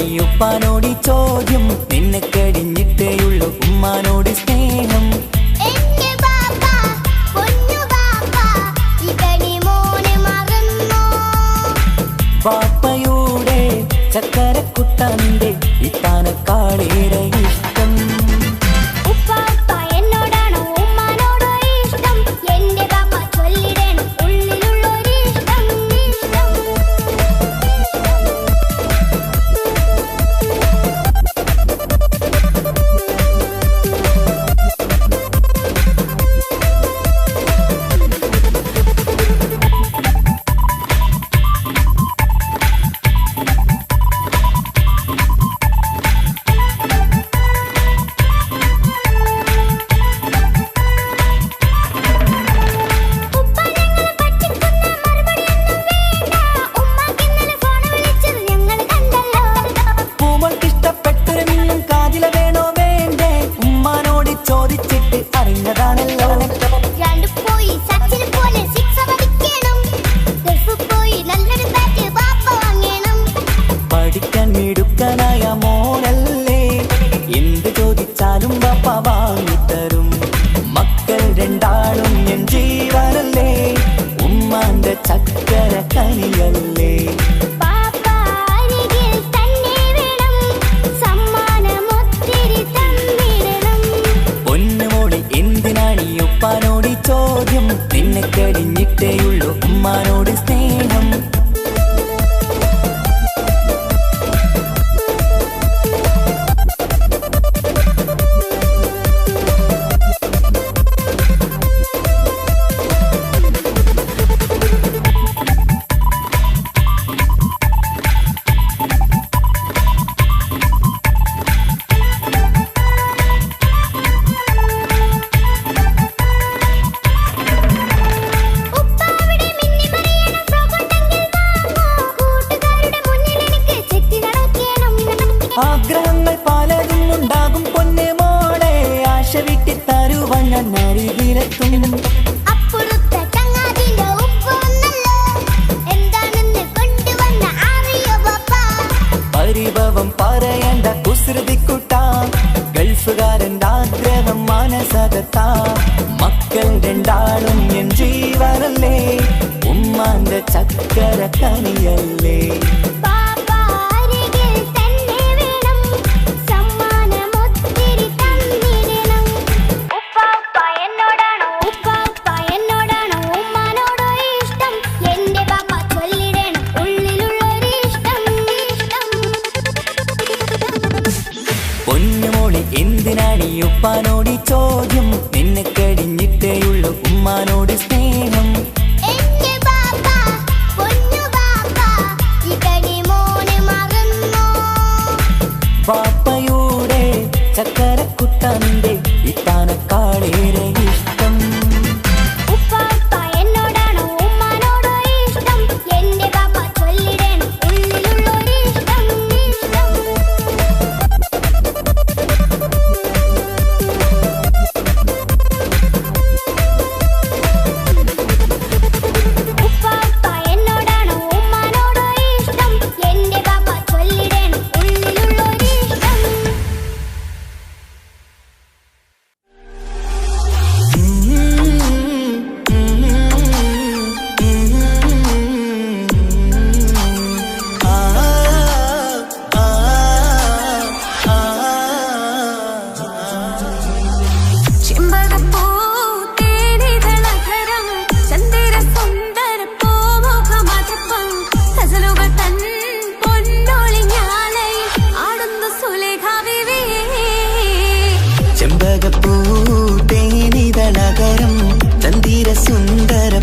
എന്തിനാണീ ഉപ്പാനോടി ചോദ്യം? നിന്നെ കഴിഞ്ഞിട്ടേയുള്ളൂ ഉമ്മാനോട് സ്നേഹം. ബാപ്പയുടെ ചക്കരക്കുട്ടന്റെ ഇത്താനക്കാളേറെ ഇഷ്ടം. മിടുക്കനായ മോനല്ലേ, എന്ത് ചോദിച്ചാലും ബാപ്പ വാങ്ങിത്തരും. മക്കൾ രണ്ടാളും എൻ ജീവനല്ലേ, ഉമ്മാന്റെ ചക്കര കനിയല്ലേ. പൊന്നുമോളി എന്തിനാണീ ഉപ്പാനോട് ചോദ്യം? നിന്നെ കഴിഞ്ഞിട്ടേയുള്ളൂ ഉമ്മാനോട് സ്നേഹം. ആഗ്രഹങ്ങൾ പലതും ഉണ്ടാകും പൊന്നെ മോളെ, ആശ വിട്ടി തരുവാൻ ഞാൻ അരികിലെത്തും. പരിഭവം പറയണ്ട കുസൃതിക്കുട്ട, ഗൾഫുകാരൻ്റെ ആഗ്രഹം മനസ്സകത്താ. മക്കൾ രണ്ടാളും എൻ ജീവനല്ലേ, ഉമ്മാന്റെ ചക്കര കനിയല്ലേ. പൊന്നുമോളി എന്തിനാണീ ഉപ്പാനോട് ചോദ്യം? നിന്നെ കഴിഞ്ഞിട്ടേയുള്ളൂ ഉമ്മാനോട് സ്നേഹം. ബാപ്പയുടെ ചക്കരക്കുട്ടന്റെ ഇത്താനക്കാളേറെ ഇഷ്ടം. ചെമ്പകപ്പൂതേനിതളകരം ചന്ദിര സുന്ദര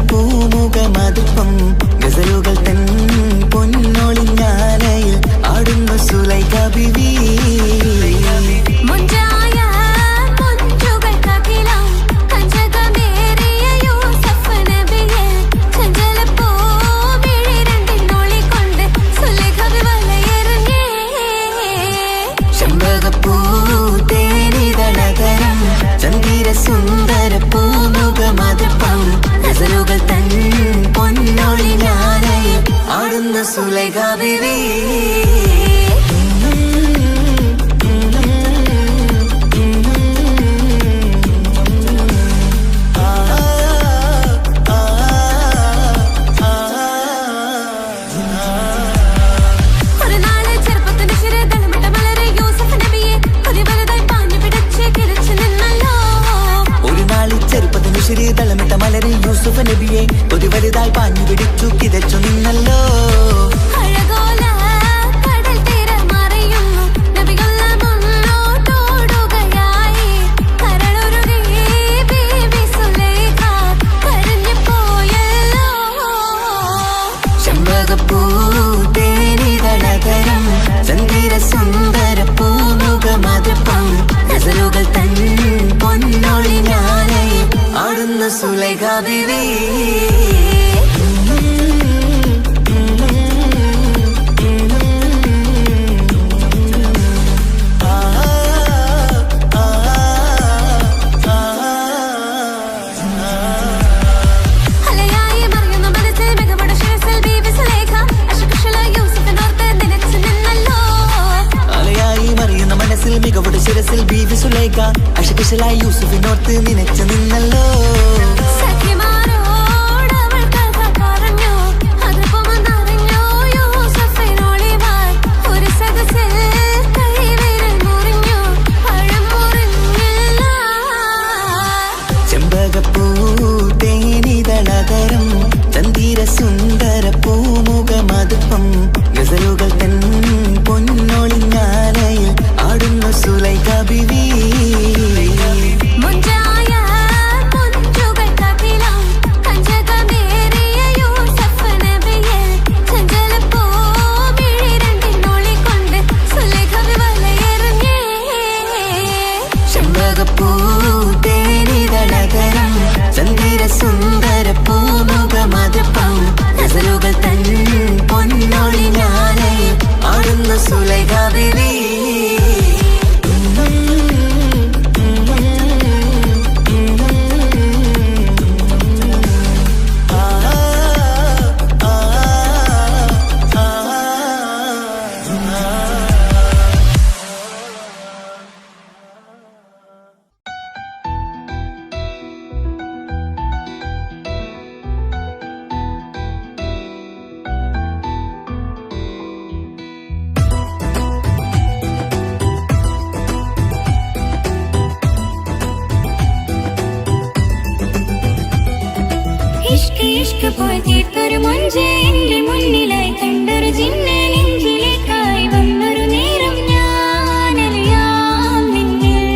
പൂമുഖമതുപ്പം ഗസലുകൾ തൻ പൊന്നൊളിഞ്ഞാലയിൽ ആടുന്ന സുലൈഖ ബീവി. ചെമ്പകപ്പൂതേനിതളകരം ചന്ദിര സുന്ദര പൂമുഖമതുപ്പം ഗസലുകൾ തൻ പൊന്നൊളിഞ്ഞാലയിൽ ആടുന്ന സുലൈഖ ബീവി. ആഞ്ഞു പിടിച്ചു കിതച്ചു നിന്നല്ലോ. സുന്ദര പൂമുഖമതിപ്പം ഗസലുകൾ തൻ പൊന്നൊളിഞ്ഞാലയിൽ ആടുന്ന സുലൈഖ ബീവി. മികവുടെ ശിരസിൽ ബീവി സുലൈഖ അശകുശലായി യൂസുഫിനോർത്ത് നിനച്ചു നിന്നല്ലോ. ചെമ്പകപ്പൂ തേനിതളതരം ചന്ദിര സുന്ദര പൂമുഖമതുപ്പം ഗസലുകൾ തൻ പൊന്നൊളിഞ്ഞാലയിൽ ആടുന്ന സുലൈഖ ബീവി. ചെമ്പകപ്പൂ തേനിതളതരം ചന്ദിര സുന്ദര പൂമുഖമതുപ്പം ഗസലുകൾ തൻ പൊന്നൊളിഞ്ഞാലയിൽ ആടുന്ന സുലൈഖ ബീവി. ഇഷ്ക് പോയി തീർത്തൊരു മൊഞ്ച് എന്റെ മുന്നിലായി കണ്ടൊരു ജിന്നെ നെഞ്ചിലേക്കായി വന്നൊരു നേരം ഞാനറിയാം നിന്നിൽ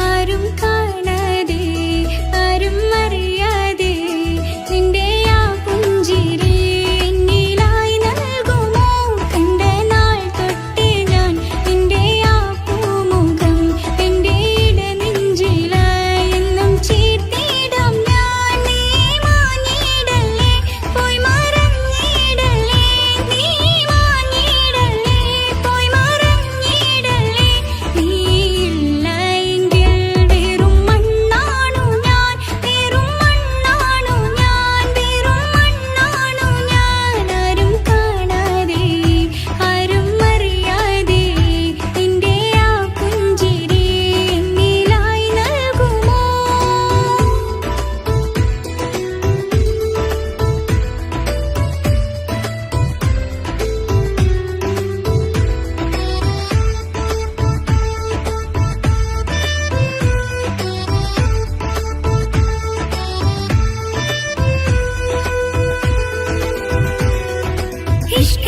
ആരും കാണാതെ ആരും അറിയാതെ നിന്റെ ആ പുഞ്ചിരി എന്നിലായി നൽകുമോ. കണ്ട നാൾ തൊട്ടേ ഞാൻ നിന്റെ ആ പൂമുഖം എന്റെ ഇടനെഞ്ചിലായി എന്നും ചീർത്തിയിടാം ഞാൻ.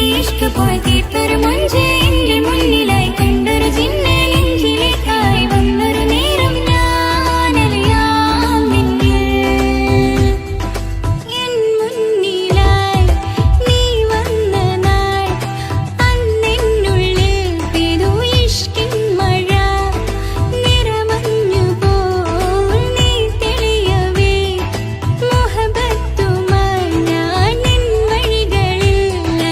ഇഷ്ക് പോയി തീർത്തൊരു മൊഞ്ച് എന്റെ മുന്നിലായി കണ്ടൊരു ജിന്നെ നെഞ്ചിലേക്കായി വന്നൊരു നേരം ഞാനറിയാം നിന്നിൽ. എൻ മുന്നിലായി നീ വന്ന നാൾ അന്നെന്നുള്ളിൽ പെയ്തു ഇഷ്കിൻ മഴ. നിറമഞ്ഞു പോൽ നീ തെളിയവേ മുഹബത്തുമായി ഞാൻ നിൻ വഴികളിൽ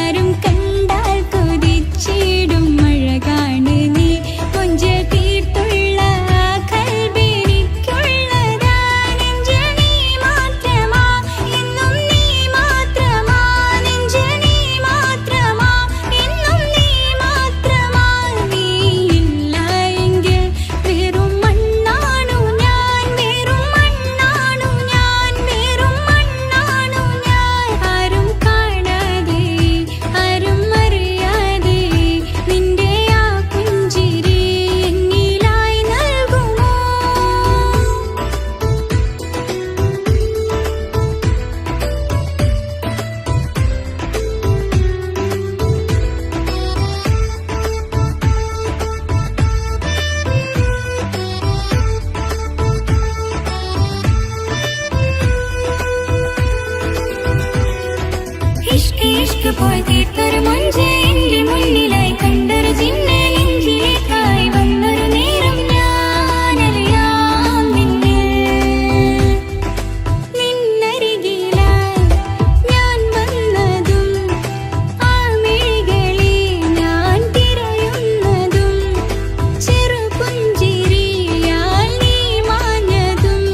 ആരും കണ്ടാൽ കൊതിച്ചിടും. ഇഷ്ക് ഇഷ്ക് പോയി തീർത്തൊരു മൊഞ്ച് എന്റെ മുന്നിലായി കണ്ടൊരു ജിന്നെ നെഞ്ചിലേക്കായി വന്നൊരു നേരം ഞാനറിയാം നിന്നരികിലായി ഞാൻ വന്നതും ആ മിഴികളെ ഞാൻ തിരയുന്നതും ചെറുപുഞ്ചിരിയാൽ നീ മാഞ്ഞതും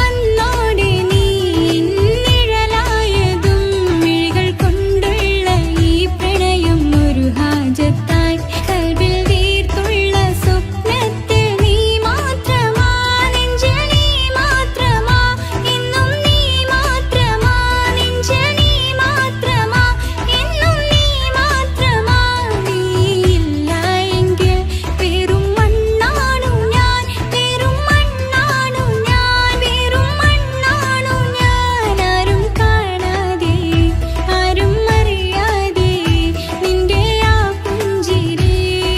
അന്നോടെ നീ നിഴലായതും മിഴികൾ കൊണ്ടുള്ള ഈ പ്രണയം ഒരു ഹാജത്തായി കൽവിൽ വീർത്തുള്ള സ്വപ്നത്തിൽ നീ മാത്രമാ നെഞ്ചിൽ നീ മാത്രമാ എന്നും നീ മാത്രമാ നെഞ്ചിൽ നീ മാത്രമാ എന്നും നീ മാത്രമാ നീയില്ല എങ്കിൽ വെറും മണ്ണാണു ഞാൻ വെറും മണ്ണാണു ഞാൻ വെറും മണ്ണാണു ഞാൻ ആരും കാണാതെ ആരും അറിയാതെ നിന്റെ ആ പുഞ്ചിരി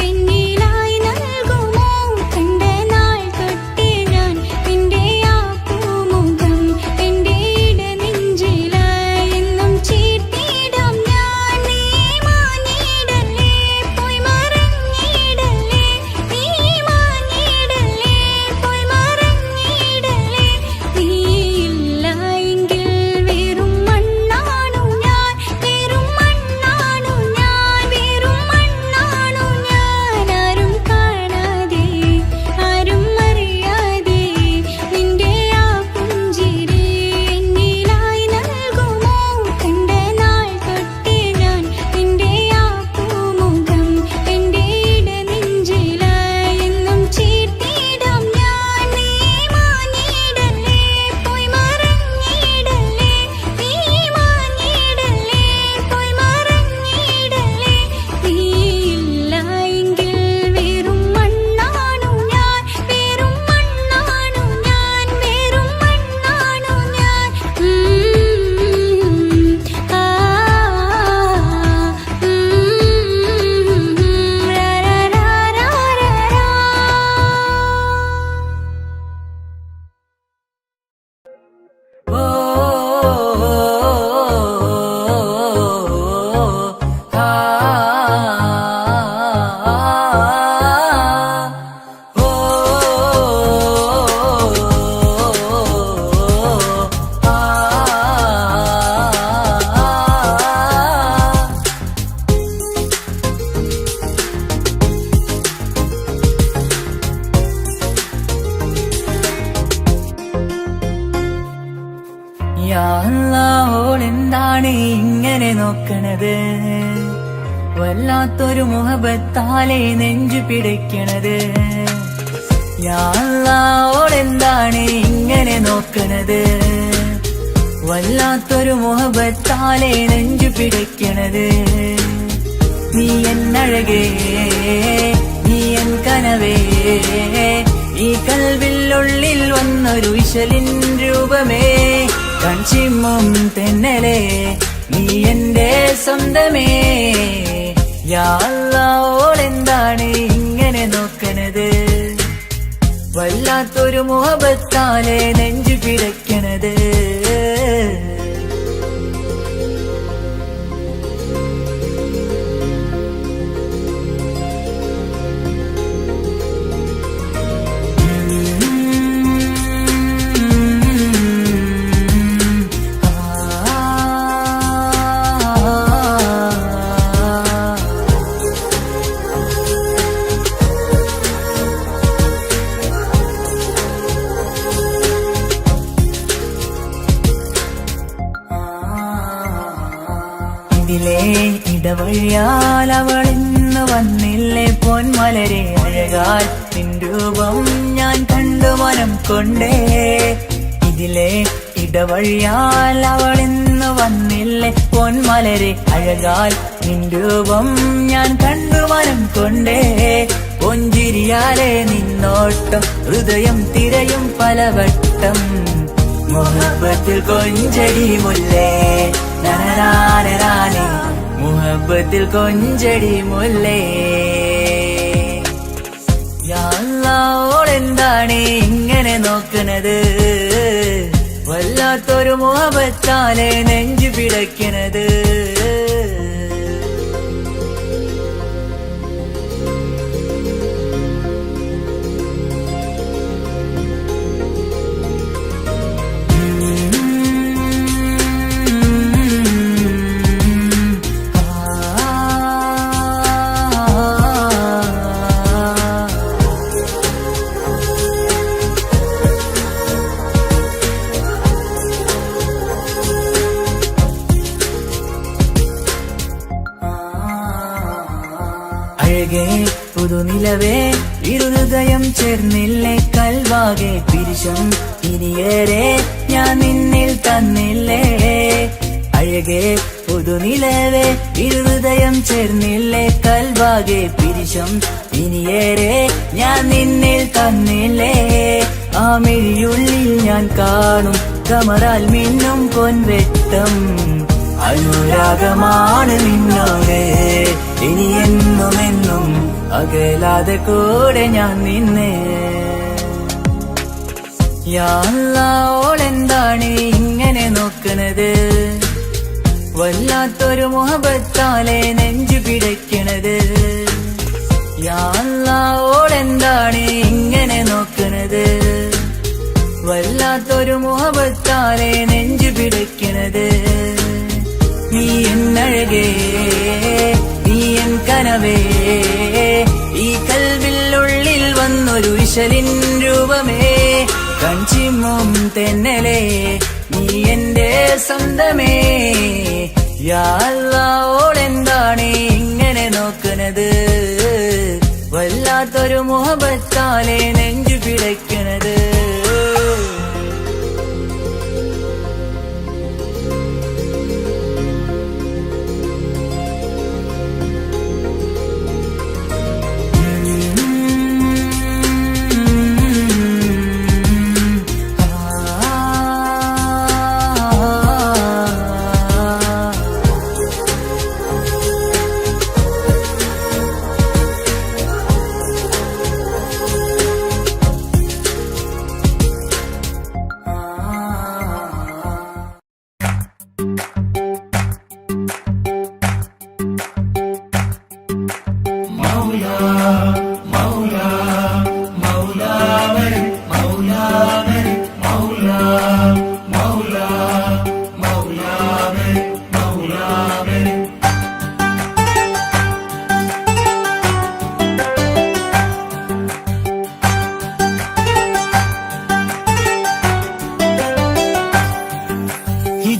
എന്നിലായി നൽകുമോ കണ്ട നാൾ തൊട്ടേ ഞാൻ നിന്റെ ആ പൂമുഖം എന്റെ ഇടനെഞ്ചിലായി എന്നും ചീർത്തിയിടാം ഞാൻ നീ മാഞ്ഞിടല്ലേ പോയി മറഞ്ഞിടല്ലേ നീ മാഞ്ഞിടല്ലേ പോയി മറഞ്ഞിടല്ലേ നീയില്ല എങ്കിൽ വെറും മണ്ണാണു ഞാൻ വെറും മണ്ണാണു ഞാൻ വെറും മണ്ണാണു ഞാൻ ആരും കാണാതെ ആരും അറിയാതെ നിന്റെ ആ പുഞ്ചിരി എന്നിലായി നൽകുമോ കണ്ട നാൾ തൊട്ടേ ഞാൻ നിന്റെ ആ പൂമുഖം എന്റെ ഇടനെഞ്ചിലായി എന്നും ചീർത്തിയിടാം ഞാൻ നീ മാഞ്ഞിടല്ലേ പോയി മറഞ്ഞിടല്ലേ നീ മാഞ്ഞിടല്ലേ പോയി മറഞ്ഞിടല്ലേ നീയില്ല എങ്കിൽ വെറും മണ്ണാണു ഞാൻ വെറും മണ്ണാണു ഞാൻ വെറും മണ്ണാണു ഞാൻ ഓ ആ ഓ ഓളെന്താണ് ഇങ്ങനെ നോക്കണത് വല്ലാത്തൊരു മുഹബത്താലെ നെഞ്ചു പിടിക്കണത് ഓളെന്താണ് ഇങ്ങനെ നോക്കണത് വല്ലാത്തൊരു മുഹബത്താലെ നെഞ്ചു പിടിക്കണത് നീ എന്നഴകേ നീ എൻ കനവേ ഈ കൽവില്ലുള്ളിൽ വന്നൊരു വിശലിൻ രൂപമേ കൺചിമ്മും തെന്നലേ നീ എന്റെ സ്വന്തമേ ഓളെന്താണ് ഇങ്ങനെ നോക്കണത് വല്ലാത്തൊരു മുഹബത്താലെ നെഞ്ചു പിടയ്ക്കണത് ഇതിലേ ഇടവഴിയാൽ അവളിന്ന് വന്നില്ലേ പൊന്മലരെ അഴകാൽ നിൻ രൂപം ഞാൻ കണ്ടു മനം കൊണ്ടേ ഇതിലേ ഇടവഴിയാൽ അവളിന്ന് വന്നില്ലേ പൊന്മലരെ അഴകാൽ നിൻ രൂപം ഞാൻ കണ്ടു മനം കൊണ്ടേ പൊഞ്ചിരിയാലെ നിന്നോട്ടം ഹൃദയം തിരയും പലവട്ടം മുഹബത്തിൽ കൊഞ്ചടി മുല്ലേ നനരാനരാനെ മുഹബത്തിൽ കൊഞ്ചടി മുല്ലേ ഓളെന്താണ് ഇങ്ങനെ നോക്കണത് വല്ലാത്തൊരു മുഹബത്താലെ നെഞ്ചു പിടയ്ക്കണത് അഴകേ പുതുനിലവേ ഇരുഹൃദയം ചേർന്നില്ലേ കൽവാകെ പിരിശം ഇനിയേറെ ഞാൻ നിന്നിൽ തന്നില്ലേ അഴകേ പുതുനിലവേ ഇരുഹൃദയം ചേർന്നില്ലേ കൽവാകെ പിരിശം ഇനിയേറെ ഞാൻ നിന്നിൽ തന്നില്ലേ ആ മിഴിയുള്ളിൽ ഞാൻ കാണും കമറാൽ മിന്നും പൊൻവെട്ടം അനുരാഗമാണ് നിന്നോട് ഇനി എന്നുമെന്നും അകലാതെ കൂടെ ഞാൻ നിന്നെ യാ അല്ലാഹ് ഓളെന്താണ് ഇങ്ങനെ നോക്കണത് വല്ലാത്തൊരു മുഹബത്താലെ നെഞ്ചു പിടയ്ക്കണത് യാ അല്ലാഹ് ഓളെന്താണ് ഇങ്ങനെ നോക്കണത് വല്ലാത്തൊരു മുഹബത്താലെ നെഞ്ചു പിടയ്ക്കണത് നീ എന്നഴകേ നീ എൻ കനവേ ഈ കൽവിനുള്ളിൽ വന്നൊരു വിശലിൻ രൂപമേ കഞ്ചിമ്മും തെന്നലേ നീ എന്റെ സ്വന്തമേ യാ അല്ലാഹ് ഓളെന്താണ് ഇങ്ങനെ നോക്കണത് വല്ലാത്തൊരു മുഹബത്താലെ നെഞ്ചു പിടയ്ക്കണത്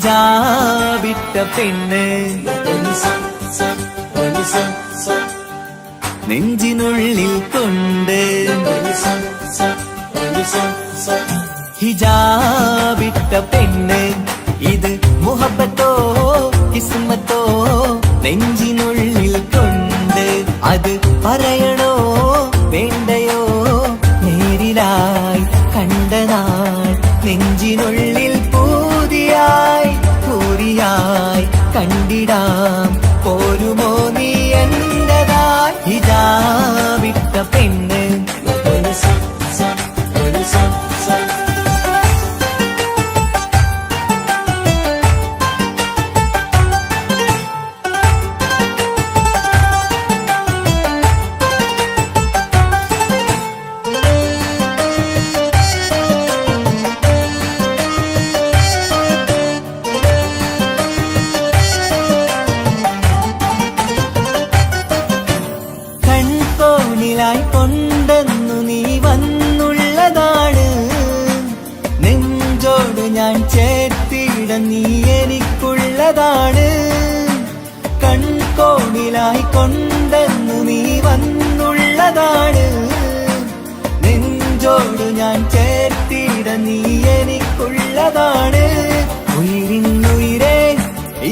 ഹിജാബിട്ട പെണ്ണ് നെഞ്ചിനുള്ളിൽ കൊണ്ട് ഹിജാബിട്ട പെണ്ണ് ഇത് മുഹബത്തോ കിസ്മത്തോ നെഞ്ചിനുള്ളിൽ കൊണ്ട് അത് പറയണോ വേണ്ടയോ നേരിലായി കണ്ട നാൾ നെഞ്ചിനുള്ളിൽ പൂതിയായി പൂരിയായി കണ്ടിടാം പോരുമോ നീ എന്റതായി ഹിജാബിട്ട പെണ്ണ് കൊണ്ടെന്നു നീ വന്നുള്ളതാണ് നെഞ്ചോട് ഞാൻ ചേർത്തിട നീ എനിക്കുള്ളതാണ് കൺകോണിലായി കൊണ്ടെന്നു നീ വന്നുള്ളതാണ് നെഞ്ചോട് ഞാൻ ചേർത്തിട നീ എനിക്കുള്ളതാണ് ഉയിരിന്നുയിരേ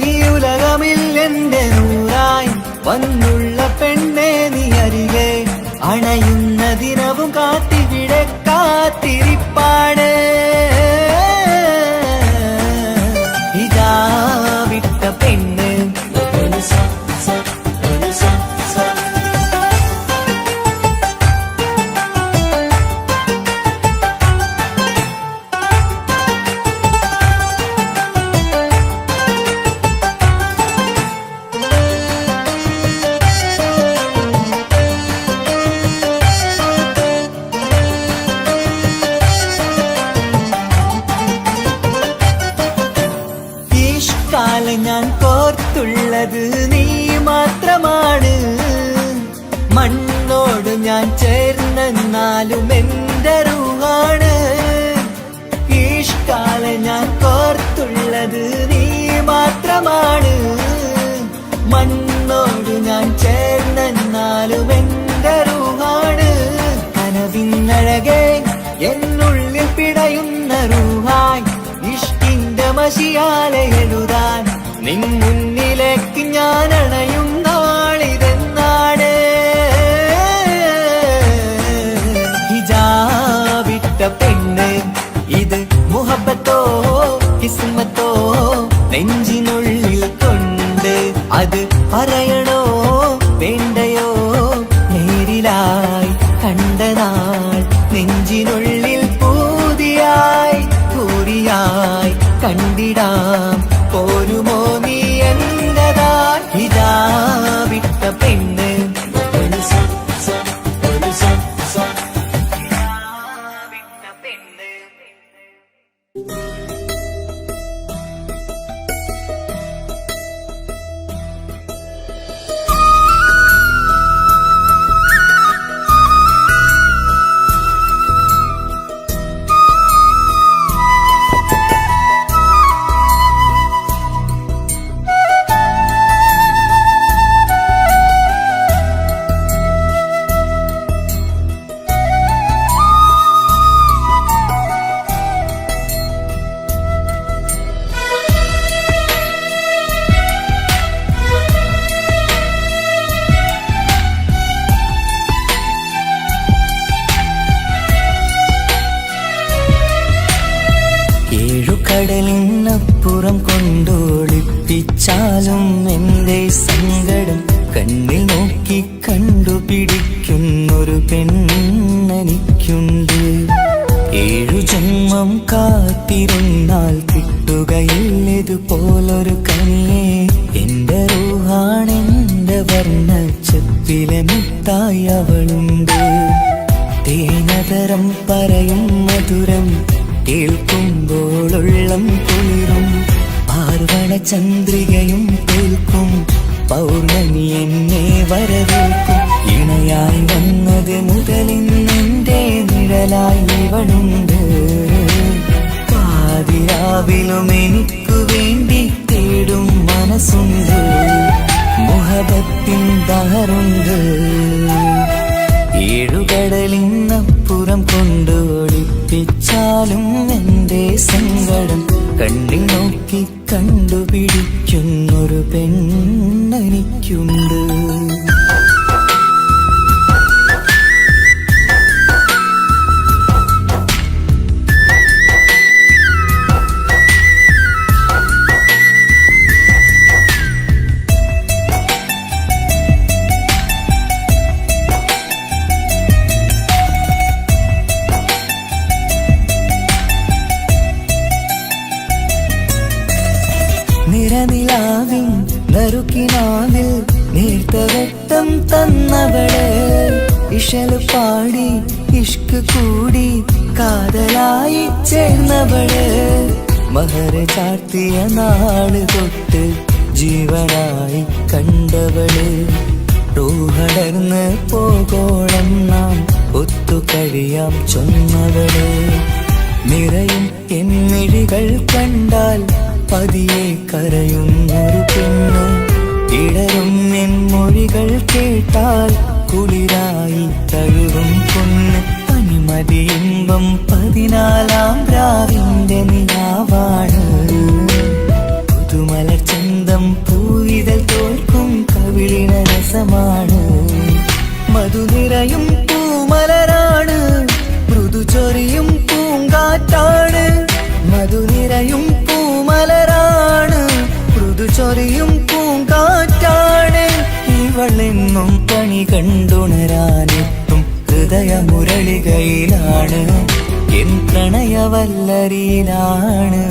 ഈ ഉലകമിൽ എന്റെ നൂറായി വന്നുള്ള പെണ്ണെ നീ അരികെ അണയുന്ന ദിനവും കാത്തിവിടെ കാത്തിരിപ്പാണ് ഹിജാബിട്ട പെണ്ണ് ഞാൻ കോർത്തുള്ളത് നീ മാത്രമാണ് മണ്ണോട് ഞാൻ ചേർന്നെന്നാലും എന്റെ റൂഹാണ് ഈഷ്കാലെ ഞാൻ കോർത്തുള്ളത് നീ മാത്രമാണ് മണ്ണോട് ഞാൻ ചേർന്നെന്നാലും മഷിയാലെ എഴുതാൻ നിൻ മുന്നിലേക്ക് ഞാൻ അണയും നാളിതെന്നാണ്. ഹിജാബിട്ട പെണ്ണ് ഇത് മുഹബത്തോ കിസ്മത്തോ നെഞ്ചിനുള്ളിൽ കൊണ്ട് അത് പറയണോ വേണ്ടയോ നേരിലായി കണ്ട നാൾ നെഞ്ചിനുള്ളിൽ പൂതിയായി പൂരിയായി കണ്ടിടാം പോരുമോ നീ എന്റതായി. ഹിജാബിട്ട പെണ്ണ് കടലിനപ്പുറം കൊണ്ടോളിപ്പിച്ചാലും എന്റെ സങ്കടം കണ്ണിൽ നോക്കി കണ്ടുപിടിക്കുന്നൊരു പെണ്ണെനിക്കുണ്ട്. 7 ജന്മം കാത്തിരുന്നാൽ കിട്ടുകയില്ലതുപോലൊരു കനിയെ. എന്റെ റൂഹാണെന്റെ വർണ്ണച്ചപ്പിലെ മുത്തായി അവളുണ്ട്. തേനതരം പറയും മധുരം കേൾക്കുമ്പോളുള്ളം കുളിരും. പാർവണ ചന്ദ്രികയും കേൾക്കും പൗർണമി എന്നെ വരവേൽക്കും. ഇണയായി വന്നത് മുതലിന്നെന്റെ നിഴലായി ഇവളുണ്ട്. പാതിരാവിലും എനിക്കു വേണ്ടി തേടും മനസ്സുണ്ട്. മുഹബത്തിൻ ദഹറുണ്ട്. 7 കടലിനപ്പുറം കൊണ്ട് ഒളിപ്പിച്ചാലും എന്റെ സങ്കടം കണ്ണിൽ നോക്കി കണ്ടുപിടിക്കുന്നൊരു പെണ്ണെനിക്കുണ്ട്. നിറനിലാവിൻ നറുക്കിനാവിൽ നേർത്തവട്ടം തന്നവള്. ഇശല് പാടി ഇഷ്ക് കൂടി കാതലായി ചേർന്നവള്. മഹർ ചാർത്തിയ നാള് തൊട്ട് ജീവനായി കണ്ടവള്. റൂഹടർന്ന് പോകോളം നാം ഒത്തു കഴിയാം ചൊന്നവള്. നിറയും എന്നിഴികൾ കണ്ടാൽ പതിയെ കരയുന്നൊരു പെണ്ണ്. ഇടറും എൻ മൊഴികൾ കേട്ടാൽ കുളിരായി തഴുകും പൊന്ന്. പനിമതി ഇമ്പം 14-ാം രാവിന്റെ നിലാവാണ്. പുതുമലർ ചന്തം പൂവിതൽ തോൽക്കും കവിളിന രസമാണ്. മധുനിറയും പൂമലരാണ്. മൃദുചൊരിയും പൂങ്കാറ്റാണ്. മധുനിറയും പൂമലരാണ്. മൃദുചൊരിയും പൂങ്കാറ്റാണ്. ഇവളെന്നും പണി കണ്ടുണരാനെത്തും ഹൃദയമുരളികയിലാണ്. എൻ പ്രണയവല്ലരിയിലാണ്.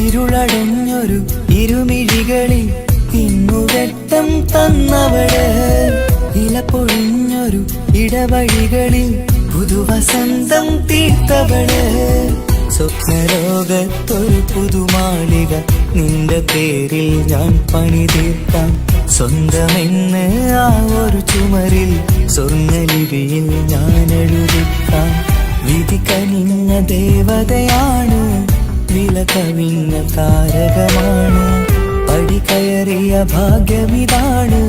ഇരുളടഞ്ഞൊരു ഇരുമിഴികളിൽ ഇന്നുവെട്ടം തന്നവള്. ഇല പൊഴിഞ്ഞൊരു ഇടവഴികളിൽ പുതുവസന്തം തീർത്തവള്. സ്വപ്നലോകത്തൊരു പുതുമാളിക നിന്റെ പേരിൽ ഞാൻ പണി തീർക്കാം. സ്വന്തമെന്ന് ആ ഒരു ചുമരിൽ സ്വർണ്ണലിപിയിൽ ഞാൻ എഴുതിക്കാം. വിധി കനിഞ്ഞ ദേവതയാണ്, വില കവിഞ്ഞ താരകമാണ്. പടി കയറിയ ഭാഗ്യമിതാണ്,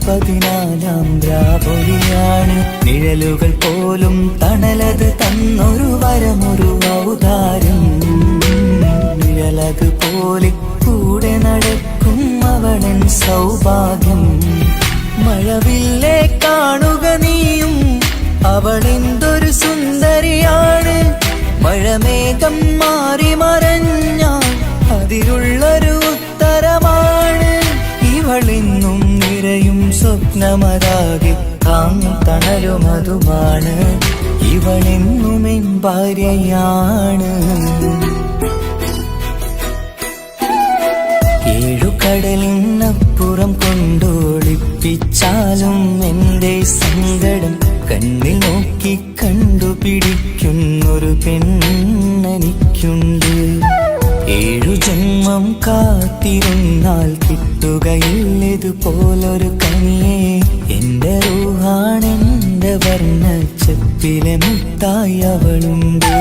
14ാം രാപൊലിയാണ്. നിഴലുകൾ പോലും തണലത് തന്നൊരു വരമൊരു ഔദാര്യം. നിഴലത് പോലെ കൂടെ നടക്കും അവളൻ സൗഭാഗ്യം. മഴവില്ലേ കാണുക നീയും, അവളെന്തൊരു സുന്ദരിയാണ്. മഴമേഘം മാറി മറഞ്ഞാൽ അതിലുള്ളൊരു ഉത്തരമാണ്. ഇവളെന്നും നിറയും സ്വപ്നമതാകെ താങ്ങും തണലുമതുമാണ്. ഇവളെന്നും എൻ ഭാര്യയാണ്. 7 കടലിനപ്പുറം കൊണ്ടോളിപ്പിച്ചാലും എന്റെ സങ്കടം കണ്ണിൽ നോക്കി കണ്ടുപിടിക്കുന്നൊരു പെണ്ണെനിക്കുണ്ട്. 7 ജന്മം കാത്തിരുന്നാൽ കിട്ടുകയില്ലതുപോലൊരു കനിയെ. എന്റെ റൂഹാണെന്റെ വർണ്ണച്ചപ്പിലെ മുത്തായി അവളുണ്ട്.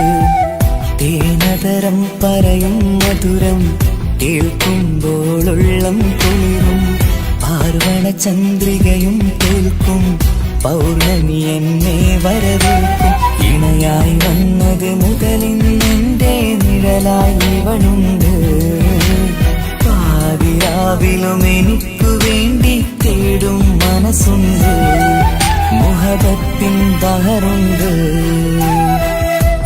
തേനതരം പറയും മധുരം കേൾക്കുമ്പോളുള്ളം കുളിരും. പാർവണ ചന്ദ്രികയും തോൽക്കും, പൗർണമി എന്നെ വരവേൽക്കും. ഇണയായി വന്നത് മുതലിന്നെന്റെ നിഴലായി ഇവളുണ്ട്. പാതിരാവിലും എനിക്കു വേണ്ടി തേടും മനസ്സുണ്ട്. മുഹബത്തിൻ ബഹറുണ്ട്.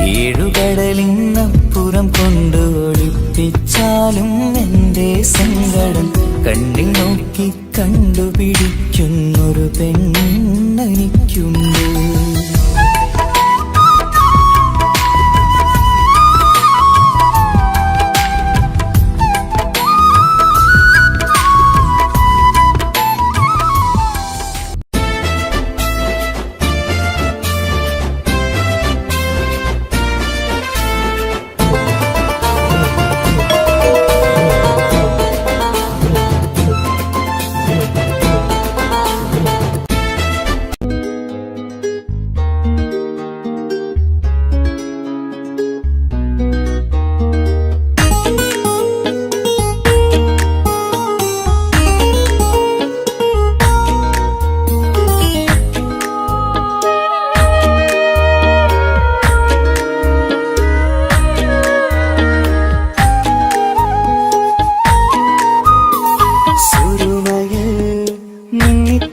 7 കടലിനപ്പുറം കൊണ്ട് ഒളിപ്പിച്ചാലും എന്റെ സങ്കടം കണ്ണിൽ നോക്കി കണ്ടുപിടിക്കുന്നൊരു പെണ്ണെനിക്കുണ്ട്.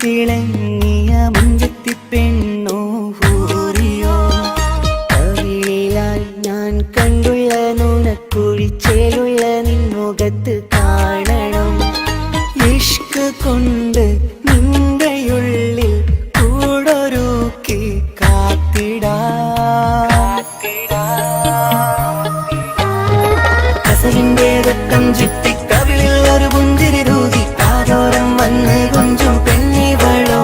തിളങ്ങിയ മുഞ്ചത്തി പെണ്ണോ ഹൂറിയോ, കവിളിലായി ഞാൻ കണ്ടുള്ള നുണക്കുഴിച്ചേലുള്ള നിൻമുഖത്ത് കാണണം. ഇഷ്ക് കൊണ്ട് നിന്റെയുള്ളിൽ കൂടൊരുക്കി കസവിന്റെ രക്തം ചുറ്റി കവിളിൽ ഒരു പുഞ്ചിരി തൂകി കാതോരം വന്ന് കൊഞ്ചും പെണ്ണിവളോ.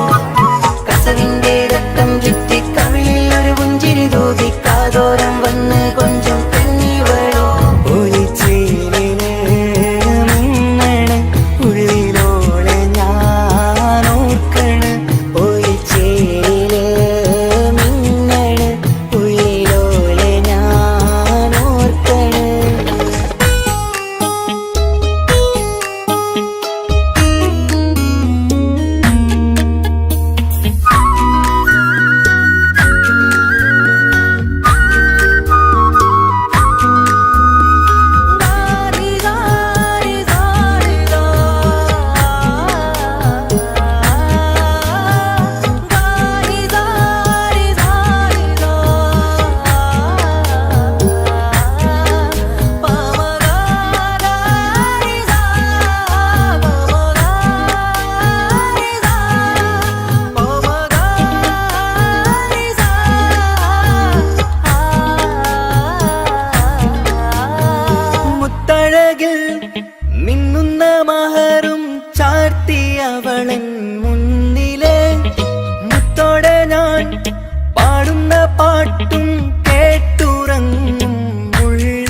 കസവിന്റെ രക്തം ചുറ്റി കവിളിൽ ഒരു പുഞ്ചിരി തൂകി കാതോരം വന്ന് കൊഞ്ചും പെണ്ണിവളോ. ഒളിച്ചേലിന് മിന്നണ് ഉള്ളിലോളെ ഞാൻ ഓർക്കണ്. ഒളിച്ചേലില് മിന്നണ് ഉള്ളിലോളെ ഞാൻ ഓർക്കണ്. മിന്നുന്ന മഹറും ചാർത്തിയവളൻ മുന്നിലെ മുത്തോടെ ഞാൻ പാടുന്ന പാട്ടും കേട്ടുറങ്ങും ഉള്ളിലെ.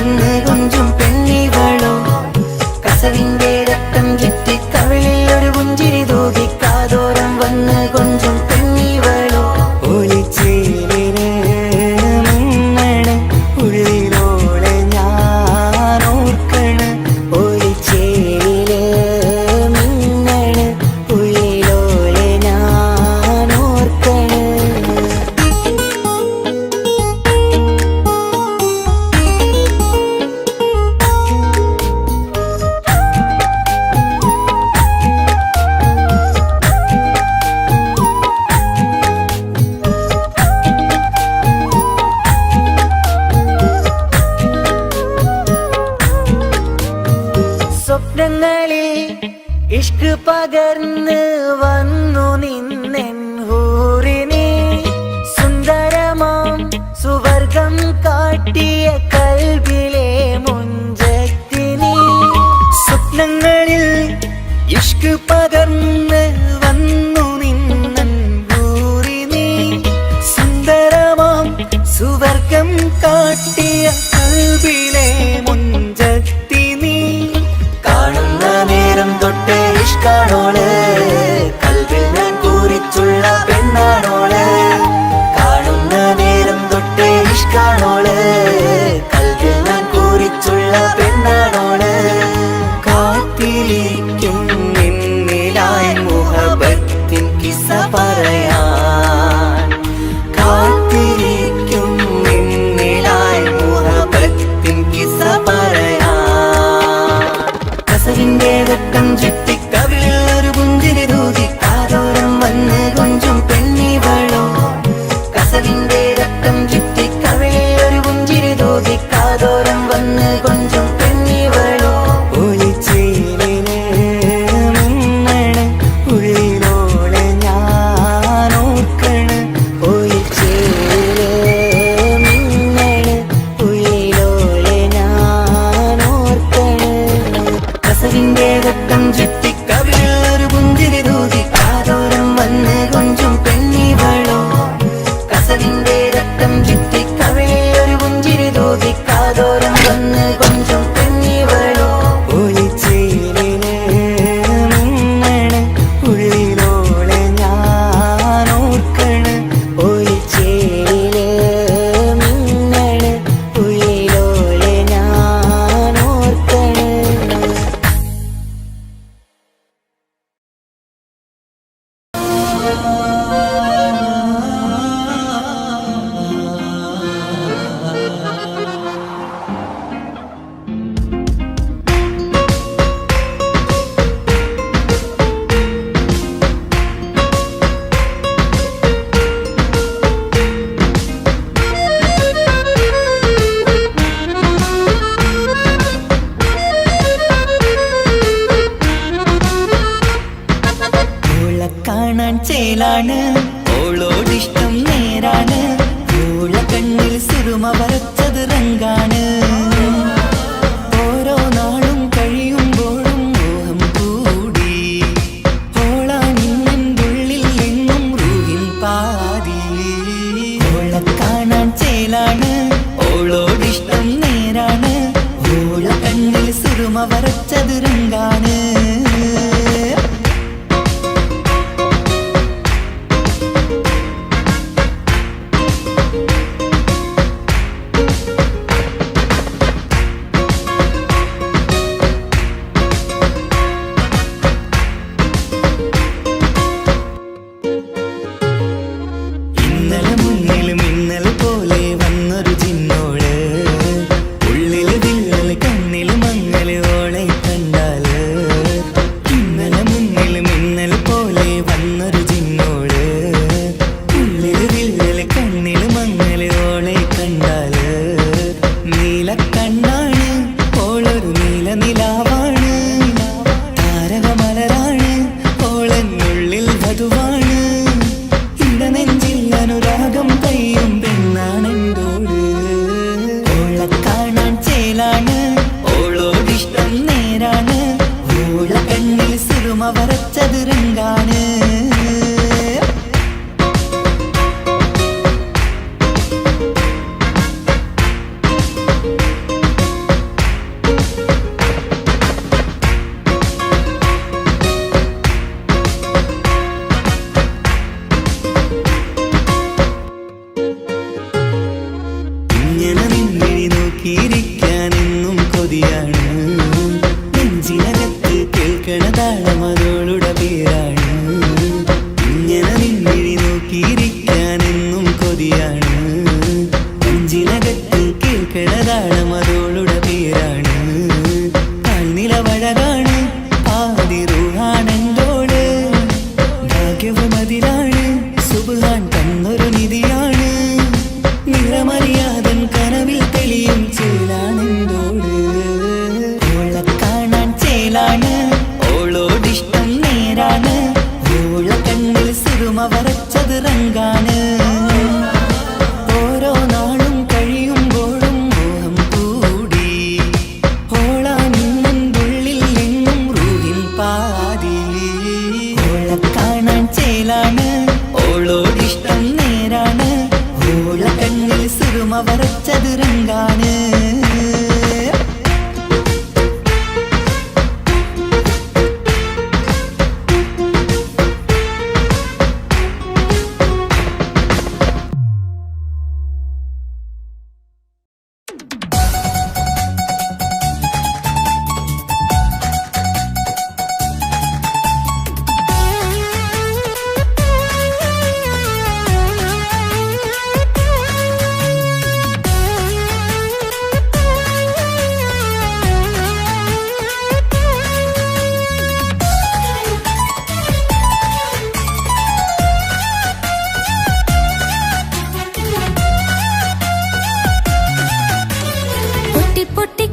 വന്ന് കൊഞ്ചും പെണ്ണിവളോ കസവിന്റെ രക്തം ചുറ്റി കവിളിൽ ഒരു പുഞ്ചിരി തൂകി കാതോരം വന്ന് കൊഞ്ചും പെണ്ണിവളോ ഒളിച്ചേലിന് മിന്നണ് ഉള്ളിലോളെ ഞാൻ ഓർക്കണ് ഒളിച്ചേലില് മിന്നണ് ഉള്ളിലോളെ ഞാൻ ഓർക്കണ് സ്വപ്നങ്ങളിൽ ഇഷ്ക് പകർന്ന് വന്നു നിന്നെൻ ഹൂറിനെ സുന്ദരമാം സുവർഗം കാട്ടിയ കൽബിലെ മുഞ്ചത്തിനെ സ്വപ്നങ്ങളിൽ ഇഷ്ക് പകർന്ന് വന്നു നിന്നെൻ ഹൂറിനെ സുന്ദരമാം സുവർഗം കാട്ടിയ കൽബിലെ മുഞ്ചത്തിനെ കാണുന്ന നേരം തൊട്ട് ഇഷ്കാണോള് കൽവിൽ ഞാൻ കൂറിച്ചുള്ള പെണ്ണാണോള് കാണുന്ന നേരം തൊട്ട് ഇഷ്കാണോള് കൽവിൽ ഞാൻ കൂറിച്ചുള്ള പെണ്ണാണോള് കാത്തിരിക്കും നിന്നിലായി മുഹബത്തിൻ കിസ്സ പറയാൻ കാത്തിരിക്കും നിന്നിലായി മുഹബത്തിൻ കിസ്സ പറയാൻ കസവിന്റെ വെട്ടം ചുറ്റി കവിളിൽ ഒരു പുഞ്ചിരി തൂകി കാതോരം വന്ന് കൊഞ്ചും പെണ്ണിവളോ കസവിന്റെ രക്തം ചുറ്റി കവിളിൽ ഒരു പുഞ്ചിരി തൂകി കാതോരം വന്ന് കൊഞ്ചും പെണ്ണിവളോ ഒളിച്ചേലിന് മിന്നണ് ഉള്ളിലോളെ ഞാൻ ഓർക്കണ് ഒളിച്ചേലില് മിന്നണ് ഉള്ളിലോളെ ഞാൻ ഓർക്കണ് കസവിന്റെ രക്തം ചുറ്റി കവിളിൽ ഒരു പുഞ്ചിരി തൂകി കാതോരം വന്ന് കൊഞ്ചും പെണ്ണിവളോ കസവിന്റെ രക്തം ചുറ്റി കവിളിൽ ഒരു പുഞ്ചിരി തൂകി കാതോരം വന്ന് കൊഞ്ചും പെണ്ണിവളോ ഒളിച്ചേലിന് മിന്നണ് ഉള്ളിലോളെ ഞാൻ ഓർക്കണ് ഒളിച്ചേലില് മിന്നണ് ഉള്ളിലോളെ ഞാൻ ഓർക്കണ് ഓളെ കാണാൻ ചേലാണ് ഓളോടിഷ്ടം നേരാണ് ഓളെ കണ്ണിൽ സുറുമ വരച്ചത് റങ്കാണ് ഓരോ നാളും കഴിയുമ്പോഴും മോഹം കൂടി ഓളാണിന്നുള്ളിൽ എങ്ങും റൂഹിൻ പാതി ഓളെ കാണാൻ ചേലാണ് ഓളോടിഷ്ടം നേരാണ് ഓളെ കണ്ണിൽ സുറുമ വരച്ചത് റങ്കാണ് ഇന്നലെ മുന്നിൽ മിന്നൽ പോലെ വന്നൊരു ചിന്നോള് ഉള്ളിൽ വിള്ളൽ കണ്ണിൽ മങ്ങൽ ഓളെ കണ്ടാല് ഇന്നലെ മുന്നിൽ മിന്നൽ പോലെ വന്നൊരു ചിന്നോള് ഉള്ളിൽ വിള്ളൽ കണ്ണിൽ മങ്ങൽ ഓളെ കണ്ടാല് നീല കണ്ണാണ് ഓളൊരു നീല നിലാവാണ് താരകമലരാണ് ഓളെന്നുള്ളിൽ വധുവാണ് നെഞ്ചിൽ അനുരാഗം കയ്യും പെണ്ണാണെന്തോട് ഓളെ കാണാൻ ചേലാണ് ഓളോടിഷ്ടം നേരാണ് ഓളെ കണ്ണിൽ സുറുമ വരച്ചത് രംഗാണ്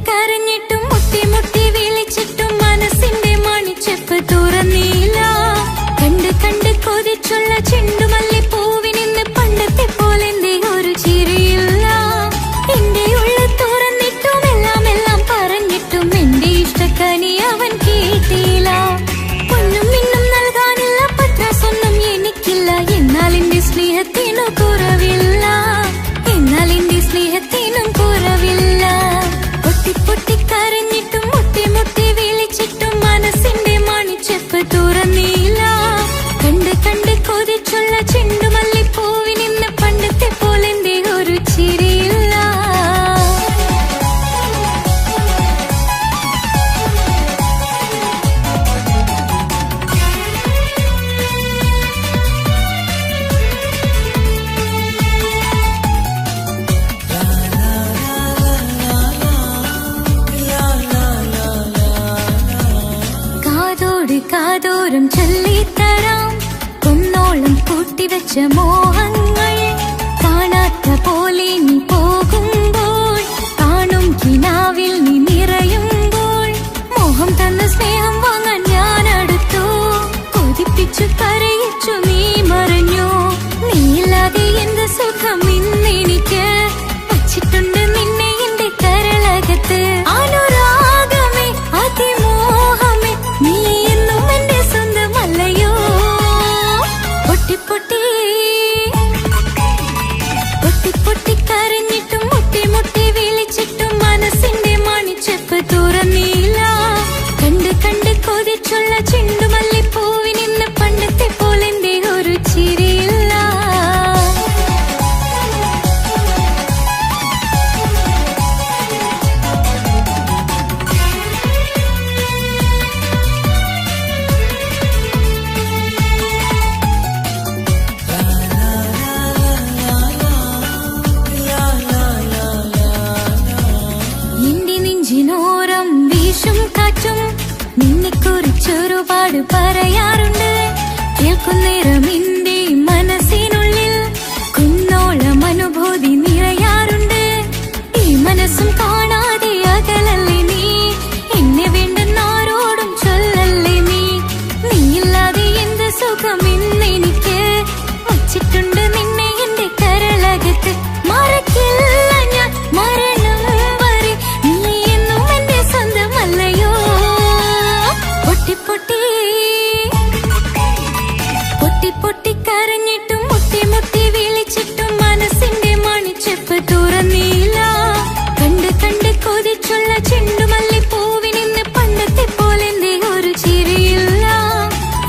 കരഞ്ഞിട്ടും മുട്ടി മുട്ടി വിളിച്ചിട്ടും മനസ്സിന്റെ മണിച്ചെപ്പ് തുറന്നില്ല. കണ്ട് കണ്ട് കൊതിച്ചുള്ള ചെണ്ടുമല്ലി പൂവിനിന്ന് പണ്ടത്തെ പോലെ ഒരു ചിരിയില്ല. എന്റെ ഉള്ളിൽ തുറന്നിട്ടും എല്ലാം പറഞ്ഞിട്ടും എന്റെ ഇഷ്ടക്കനി അവൻ കേട്ടില്ല. പൊന്നും മിന്നും നൽകാനില്ല, പത്രാസൊന്നും എനിക്കില്ല. എന്നാൽ എന്റെ സ്നേഹത്തിനു കുറവില്ല, എന്നാൽ എന്റെ സ്നേഹത്തിനും കുറവില്ല. പൊട്ടി പൊട്ടി കരഞ്ഞിട്ടും മുട്ടി മുട്ടി വിളിച്ചിട്ടും മനസ്സിന്റെ മണിച്ചെപ്പ് തുറന്നില്ല. കണ്ട് കണ്ട് കൊതിച്ചുള്ള ചെണ്ടുമല്ലി പൂവിനിന്ന് പണ്ടത്തെ പോലെ ഒരു ചിരിയില്ല. കാതോരം ചൊല്ലിത്തരാം കുന്നോളം കൂട്ടിവെച്ച മോഹങ്ങൾ. കാണാത്ത പോലെ നീ പോകുമ്പോൾ, കാണും കിനാവിൽ നീ നിറയുമ്പോൾ, മോഹം തന്ന സ്നേഹം വാങ്ങാൻ ഞാൻ അടുത്തു. കൊതിപ്പിച്ചു കരയിച്ചു നീ മറഞ്ഞു. നീയില്ലാതെ എന്ത് സുഖം ഇന്നെനിക്ക്. വച്ചിട്ടുണ്ട് നിന്നെ എന്റെ കരളകത്ത്. അനുരാഗമേ അതിമോഹമേ നീ എന്നും എന്റെ സ്വന്തമല്ലയോ. പൊട്ടി പൊട്ടി പൊട്ടി പൊട്ടി കരഞ്ഞിട്ടും മുട്ടി മുട്ടി വിളിച്ചിട്ടും മനസ്സിന്റെ മണിച്ചെപ്പ് തുറന്നില്ല. കണ്ട് കണ്ട് കൊതിച്ചുള്ള ചെണ്ടുമല്ലി പൂവിനിന്ന് പണ്ടത്തെ പോലെ ഒരു ചിരിയില്ല. എന്റെ നെഞ്ചിനോരം വീശും കാറ്റും നിന്നെക്കുറിച്ചൊരുപാട് പറയാറുണ്ട്. കേൾക്കുന്നേരം എന്റെ മനസ്സിനുള്ളിൽ കുന്നോളം അനുഭൂതി നിറയാറുണ്ട്. ഈ മനസ്സും കാണാതെ അകലല്ലേ നീ. എന്നെ വേണ്ടെന്നാരോടും ചൊല്ലല്ലേ നീ. നീയില്ലാതെ എന്ത് സുഖം ഇന്നെനിക്ക്. വച്ചിട്ടുണ്ട് നിന്നെ എന്റെ കരളകത്ത്. മറക്കില്ല ഞാൻ മരണം വരെ, നീ എന്നും എന്റെ സ്വന്തമല്ലയോ. പൊട്ടി പൊട്ടി പൊട്ടി പൊട്ടി കരഞ്ഞിട്ടും മുട്ടി മുട്ടി വിളിച്ചിട്ടും മനസ്സിന്റെ മണിച്ചെപ്പ് തുറന്നില്ല. കണ്ട് കണ്ട് കൊതിച്ചുള്ള ചെണ്ടുമല്ലി പൂവിനിന്ന് പണ്ടത്തെ പോലെ ഒരു ചിരിയില്ല.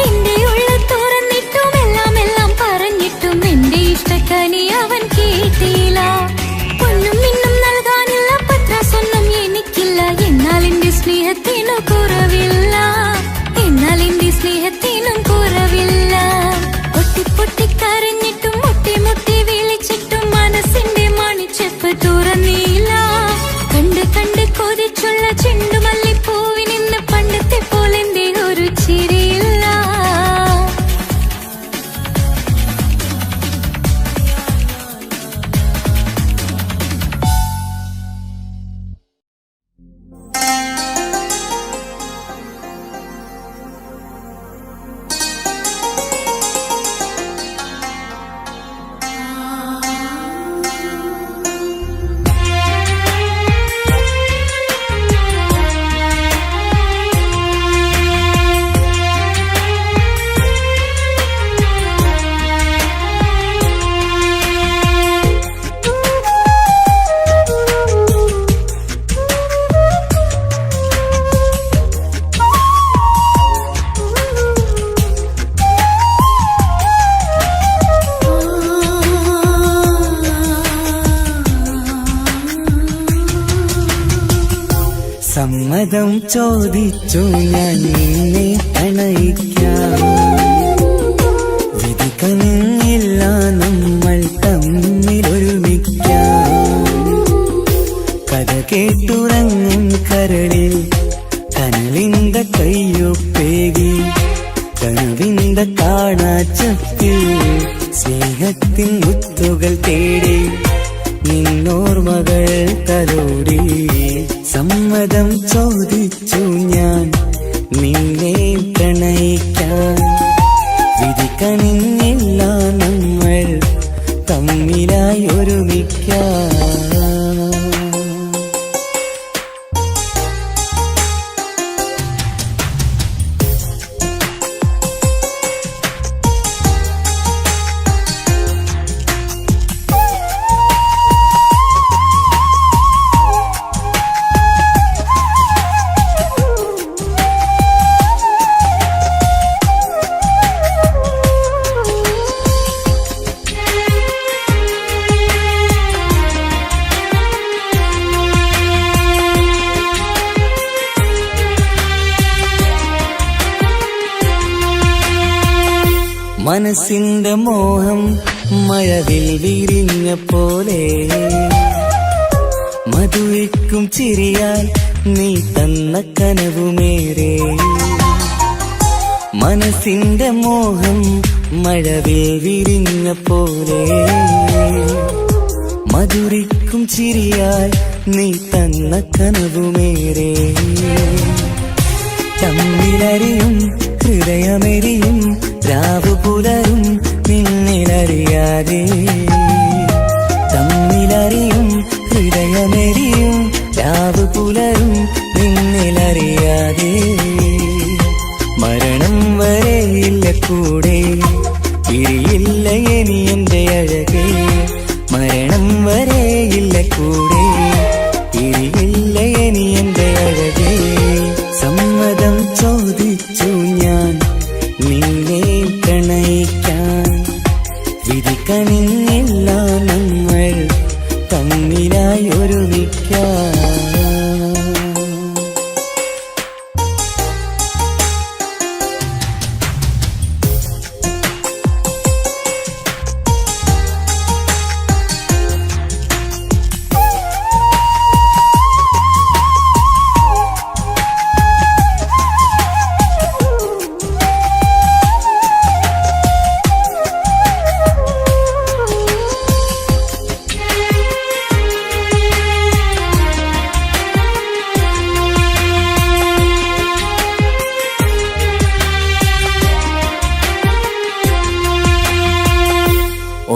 എന്റെ ഉള്ളിൽ തുറന്നിട്ടും എല്ലാം പറഞ്ഞിട്ടും എന്റെ ഇഷ്ടക്കനി അവൻ കേട്ടില്ല. പൊന്നും മിന്നും നൽകാനില്ല, പത്രാസൊന്നും എനിക്കില്ല. എന്നാൽ എന്റെ സ്നേഹത്തിനു കുറവില്ല, എന്നാൽ എന്റെ സ്നേഹത്തിനും കുറവില്ല. പൊട്ടി പൊട്ടി കരഞ്ഞിട്ടും മുട്ടി മുട്ടി വിളിച്ചിട്ടും മനസ്സിന്റെ മണിച്ചെപ്പ് തുറന്നില്ല. കണ്ട് കണ്ട് കൊതിച്ചുള്ള ചെണ്ടുമല്ലി പൂവിനിന്ന് പണ്ടത്തെ പോലെ ഒരു ചിരിയില്ല. സമ്മതം ചോദിച്ചു ഞാൻ നിന്നെ പ്രണയിക്കാം. വിധി കനിഞ്ഞില്ല നമ്മൾ തമ്മിലൊരുമിക്കാം. കഥ കേട്ടുറങ്ങും കരളിൽ കനലിന്റെ കയ്യൊപ്പേകി. കനവിന്റെ കാണാച്ചപ്പിൽ സ്നേഹത്തിൻ മുത്തുകൾ തേടി. നിന്നോർമകൾ തലോടി. സമ്മതം ചോദിച്ചു ഞാൻ നിന്നെ പ്രണയിക്കാൻ. വിധി കനിഞ്ഞില്ല നമ്മൾ തമ്മിലായി ഒരുമിക്കാൻ. മനസ്സിന്റെ മോഹം മഴവിൽ വിരിഞ്ഞ പോലെ മധുവിക്കും ചിരിയാൽ നീ തന്ന കനവുമേറെ. മനസ്സിന്റെ മോഹം മഴവിൽ വിരിഞ്ഞ പോലെ മധുരിക്കും ചിരിയാൽ നീ തന്ന കനവുമേറെ. തമ്മിലറിയും ഹൃദയമെരിയും രാവു പുലരും നിന്നിലറിയാതെ. തമ്മിലറിയും ഹൃദയമെരിയും രാവു പുലരും നിന്നിലറിയാതെ. മരണം വരെയില്ല കൂടെ പിരിയില്ല ഇനി എന്റെ അഴകേ. മരണം വരെയില്ല കൂടെ പിരിയില്ല ഇനി എന്റെ അഴകേ. സമ്മതം ചോദിച്ചു ഞാൻ നിന്നെ പ്രണയിക്കാൻ. വിധി കനിഞ്ഞില്ല നമ്മൾ തമ്മിലായി ഒരുമിക്കാൻ.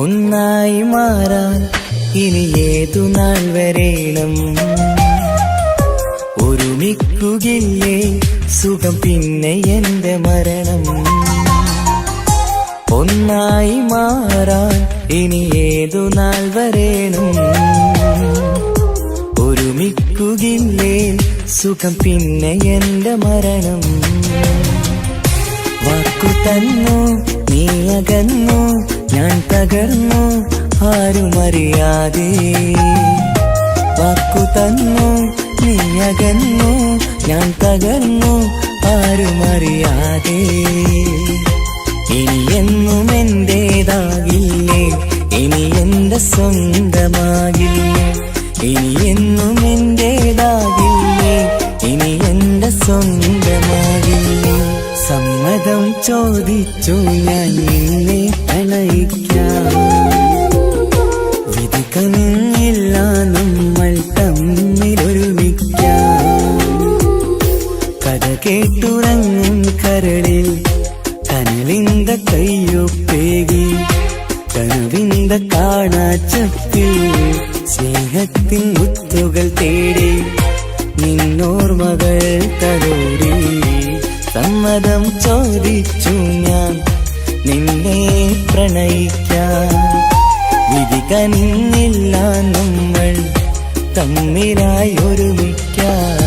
ഒന്നായി മാറാൻ ഇനി ഏതു നാൾ വരേണം. ഒരുമിക്കുകയില്ലേ സുഖം പിന്നെ എന്റെ മരണം. ഒന്നായി മാറാൻ ഇനി ഏതു നാൾ വരേണം. ഒരുമിക്കുകയില്ലേ സുഖം പിന്നെ എന്റെ മരണം. വാക്കു തന്നു നീ അകന്നു ഞാൻ തകർന്നു ആരുമറിയാതെ. വാക്കു തന്നു നീ അകന്നു ഞാൻ തകർന്നു ആരുമറിയാതെ. ഇനി എന്നും എന്റേതാകില്ലേ ഇനി എന്റെ സ്വന്തമാകില്ലേ. ഇനി എന്നും എന്റേതാകില്ലേ ഇനി എന്റെ സ്വന്തമാകില്ലേ. സമ്മതം ചോദിച്ചു ഞാൻ നിന്നെ പ്രണയിക്കാം. വിധി കനിഞ്ഞില്ല നമ്മൾ തമ്മിലൊരുമിക്കാം. കഥ കേട്ടുറങ്ങും കരളിൽ കനലിന്ത കയ്യൊപ്പേകി. കനവിന്ത കാണാച്ചത്തിൽ സ്നേഹത്തിൻ മുത്തുകൾ തേടി. നിന്നോർമകൾ തലോടി. സമ്മതം ചോദിച്ചു ഞാൻ നിന്നെ പ്രണയിക്കാൻ. വിധി കനിഞ്ഞില്ല നമ്മൾ തമ്മിലായി ഒരുമിക്കാൻ.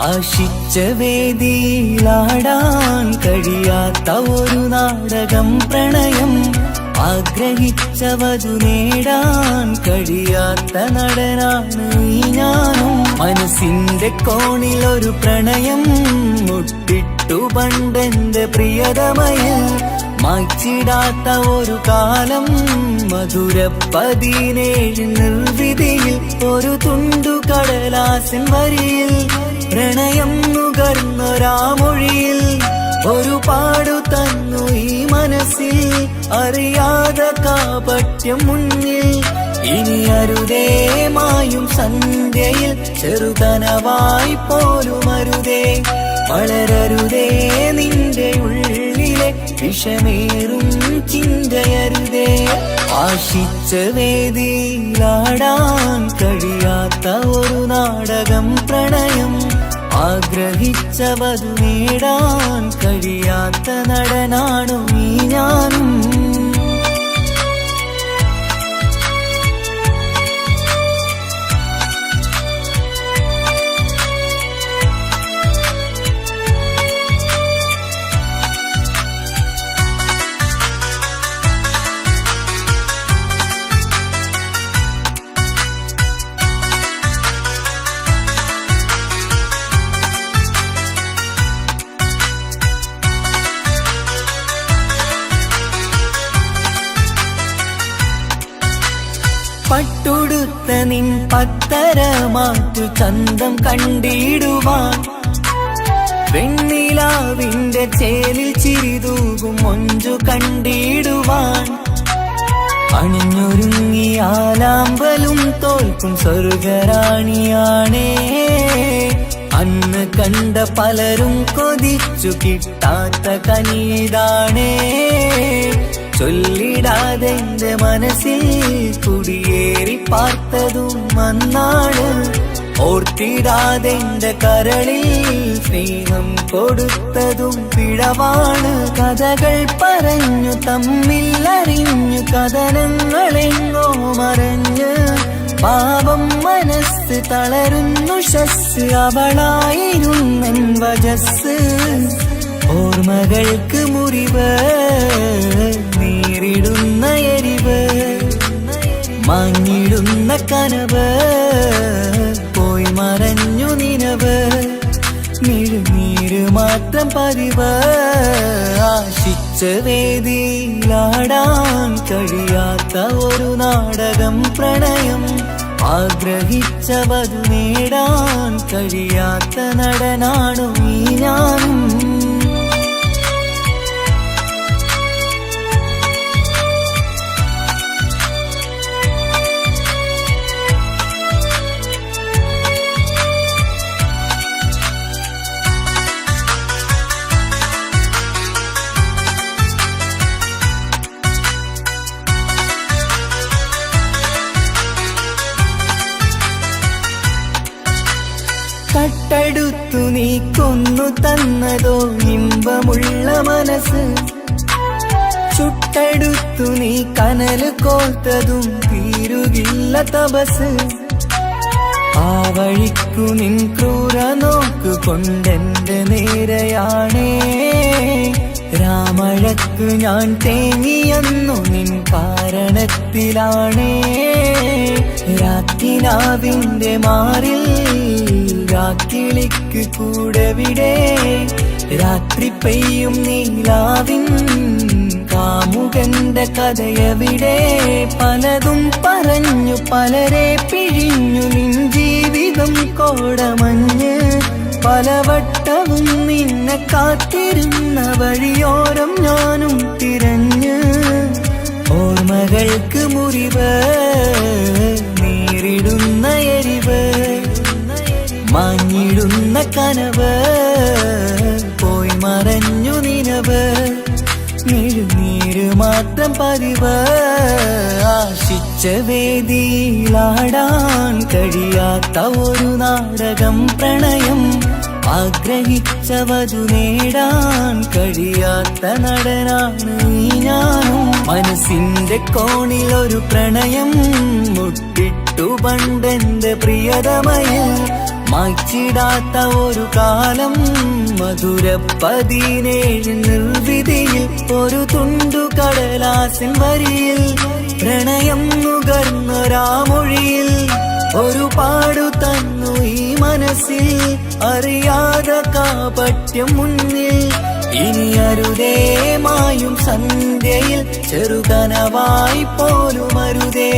ആശിച്ച വേദിയിലാടാൻ കഴിയാത്ത ഒരു നാടകം പ്രണയം, ആഗ്രഹിച്ചവതു നേടാൻ കഴിയാത്ത നടനാണ് ഈ ഞാനും. മനസ്സിന്റെ കോണിൽ ഒരു പ്രണയം മുട്ടിട്ടു പണ്ടെന്റെ പ്രിയതമയിൽ, മായ്ച്ചിടാത്ത ഒരു കാലം മധുര 17 നിർവിധിയിൽ, ഒരു തുണ്ടു കടലാസിൻ വരിയിൽ പ്രണയം നുകർന്നൊരാമൊഴിയിൽ ഒരു പാടു തന്നു ഈ മനസ്സിൽ, അറിയാതെ കാപട്യം മുന്നിൽ. ഇനി അരുതേ മായും സന്ധ്യയിൽ ചെറുകനവായി പോലും അരുതേ, വളരരുതേ നിന്റെ ഉള്ളിലെ വിഷമേറും ചിന്തയരുതേ. ആശിച്ച വേദിയിലാടാൻ കഴിയാത്ത ഒരു നാടകം പ്രണയം, ആഗ്രഹിച്ചവതു നേടാൻ കഴിയാത്ത നടനാണു ഈ ഞാനും. പട്ടുടുത്ത നിൻ പത്തരമാറ്റു ചന്തം കണ്ടിടുവാൻ, വെണ്ണിലാവിന്റെ ചേലിൽ ചിരിതൂകും മൊഞ്ചു കണ്ടിടുവാൻ, അണിഞ്ഞൊരുങ്ങിയാലാമ്പലും തോൽക്കും സ്വർഗറാണിയാണേ. അന്ന് കണ്ട പലരും കൊതിച്ചു കിട്ടാത്ത കനിതാണേ, ചൊല്ലിടാതെ എന്റെ മനസ്സിൽ കുടിയേറി പാർത്തതും അന്നാണ്, ഓർത്തിടാതെ എന്റെ കരളിൽ സ്നേഹം കൊടുത്തതും പിഴവാണ്. കഥകൾ പറഞ്ഞു തമ്മിൽ അറിഞ്ഞു കഥനങ്ങളെങ്ങോ മറഞ്ഞ്, പാപം മനസ്സ് തളരുന്നു ശസ്, അവളായിരുന്നെൻ വജസ്. ഓർമ്മകൾക്ക് മുറിവ് നേരിടുന്ന എരിവ്, മാഞ്ഞിടുന്ന കനവ് പോയി മറഞ്ഞു നിനവ്, നീര് മാത്രം പതിവ്. ആശിച്ച വേദിയിലാടാൻ കഴിയാത്ത ഒരു നാടകം പ്രണയം, ആഗ്രഹിച്ചവതു നേടാൻ കഴിയാത്ത നടനാണു ഈ ഞാനും. കട്ടെടുത്തു നീ കൊന്നു തന്നതോ ഇമ്പമുള്ള മനസ്സ്, ചുട്ടെടുത്തു നീ കനല് കോർത്തതും തീരുകില്ല തപസ്. ആ വഴിക്കു നിൻ ക്രൂര നോക്കു കൊണ്ടെന്റെ നേരെയാണേ, രാമഴക്ക് ഞാൻ തേങ്ങിയെന്നു നിൻ കാരണത്തിലാണേ. രാത്തിനാവിന്റെ മാറിൽ രാക്കിളിക്ക് കൂടെവിടെ, രാത്രി പെയ്യും നീലാവിൻ കാമുകന്റെ കഥയവിടെ. പലതും പറഞ്ഞു പലരെ പിഴിഞ്ഞു നിൻ ജീവിതം കോടമഞ്ഞ്, പലവട്ടവും നിന്നെ കാത്തിരുന്ന വഴിയോരം ഞാനും തിരഞ്ഞ്. ഓർമ്മകൾക്ക് മുറിവ് നേരിടുന്ന എരിവ്, മാഞ്ഞിടുന്ന കനവ് പോയി മറഞ്ഞു നിനവ്, നീര് മാത്രം പതിവ്. ആശിച്ച വേദിയിലാടാൻ കഴിയാത്ത ഒരു നാടകം പ്രണയം, ആഗ്രഹിച്ചവതു നേടാൻ കഴിയാത്ത നടനാണ് ഈ ഞാനും. മനസ്സിന്റെ കോണിൽ ഒരു പ്രണയം മുട്ടിട്ടു പണ്ടെന്റെ പ്രിയതമയിൽ, മായ്ച്ചിടാത്ത ഒരു കാലം മധുര 17 നിർവിധിയിൽ ഒരു തുണ്ടു കടലാസിൻ വരിയിൽ പ്രണയം നുകർന്നൊരാമൊഴിയിൽ ഒരു പാടു തന്നു ഈ മനസ്സിൽ അറിയാതെ കാപട്യം മുന്നിൽ ഇനി അരുതേ മായും സന്ധ്യയിൽ ചെറുകനവായി പോലും അരുതേ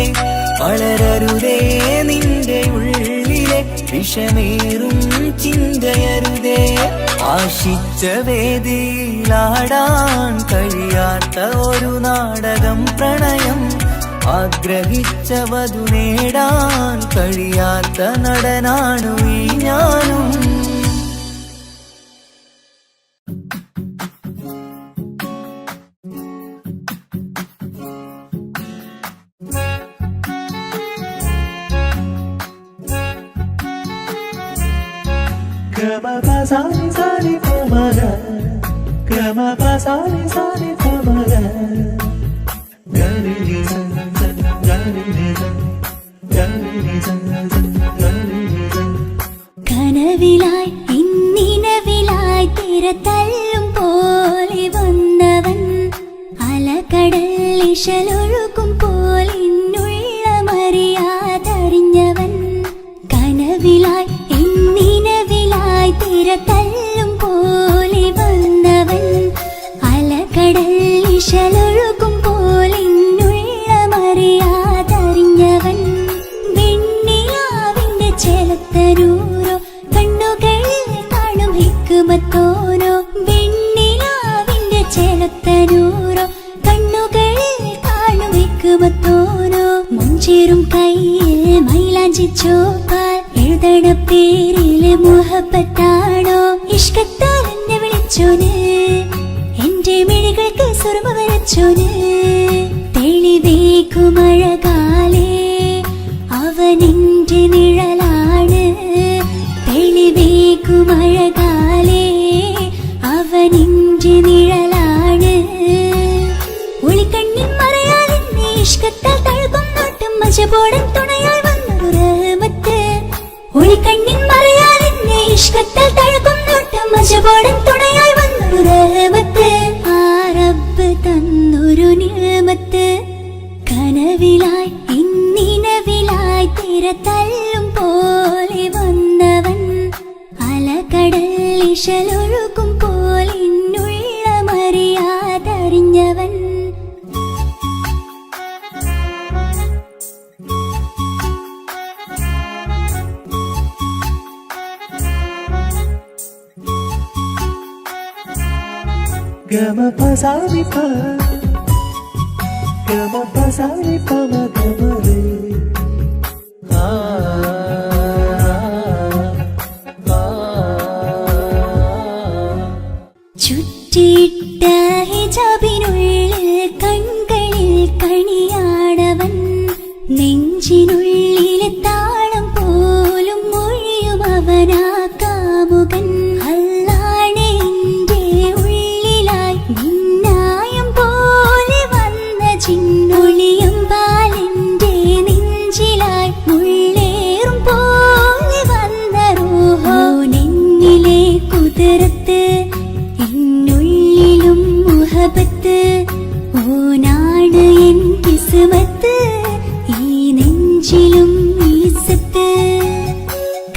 വളരരുതേ നിന്റെ ഉള്ളിലെ വിഷമേറും ചിന്തയരുതേ ആശിച്ച വേദിയിലാടാൻ കഴിയാത്ത ഒരു നാടകം പ്രണയം ആഗ്രഹിച്ച വധു നേടാൻ കഴിയാത്ത നടനാണു ഈ ഞാനും കനവിലായി ഇന്നിനവിലായി തിരതല്ലും പോലെ വന്നവൻ അലകടൽ ഇശലൊഴുകും പോലെ മറിയാതറിഞ്ഞവൻ കനവിലായി ഇന്നിനവിലായി തിരതല്ലും പോലെ വന്നവൻ അലകടൽ ഇശലൊഴുകും പോലെ മറിയാതറിഞ്ഞവൻ വെണ്ണിലാവിന്റെ ചെലത്തരൂരോ കണ്ണുകളിൽ കാണും ഹിക്കുമത്തോരോ വെണ്ണിലാവിന്റെ ചെലത്തരൂരോ കണ്ണുകളിൽ കാണും ഹിക്കുമത്തോരോ മുഞ്ചേറും കയ്യിൽ മൈലാഞ്ചി ചോപ്പാൽ എഴുതണ പേരില് മുഹബത്താണോ ഇഷ്കത്താൽ എന്നെ വിളിച്ചോന് എന്റെ മിഴികൾക്ക് സുറുമ വരച്ചോന് തെളിവേക്കുമഴകാലേ അവനെന്റെ നിഴലാണ് തെളിവേക്കുമഴകാലേ അവനെന്റെ നിഴലാണ് ഒളിക്കണ്ണിൻ മറയാലെന്നെ ഇഷ്കത്താൽ തഴുകും നോട്ടും മജബോടൻ തുണയായി വന്നൊരു റഹ്മത്ത് ഒളിക്കണ്ണിൻ മറയാലെന്നെ ഇഷ്കത്താൽ തഴുകും നോട്ടും മജബോടൻ തുണയായി വന്നൊരു റഹ്മത്ത് ആ റബ്ബ് തന്നൊരു നിഅമത്ത് കനവിലായി ഇന്നിനവിലായി തിരതല്ലും പോലെ വന്നവൻ അലകടൽ ഇശലൊഴുകും പോലെ മറിയാതറിഞ്ഞവൻ ചുറ്റിയിട്ട ഹിജാബിനുള്ളിൽ കൺകളിൽ കണിയാടവൻ നെഞ്ചിനുള്ളിലെ താളം പോലും മൊഴിയും അവനാ കാമുകൻ അല്ലാണെ എന്റെ ഉള്ളിലായി നിന്നായം പോലെ വന്ന ചിന്നൊളിയം പാലെന്റെ നെഞ്ചിലായി മുള്ളേറും പോലെ വന്ന റൂഹോ നെന്നിലെ കുതിരത്ത് എന്നുള്ളിലും മുഹബത്ത് ഓനാണ് എൻ കിസ്മത്ത് ഈ നെഞ്ചിലും ഈസത്ത്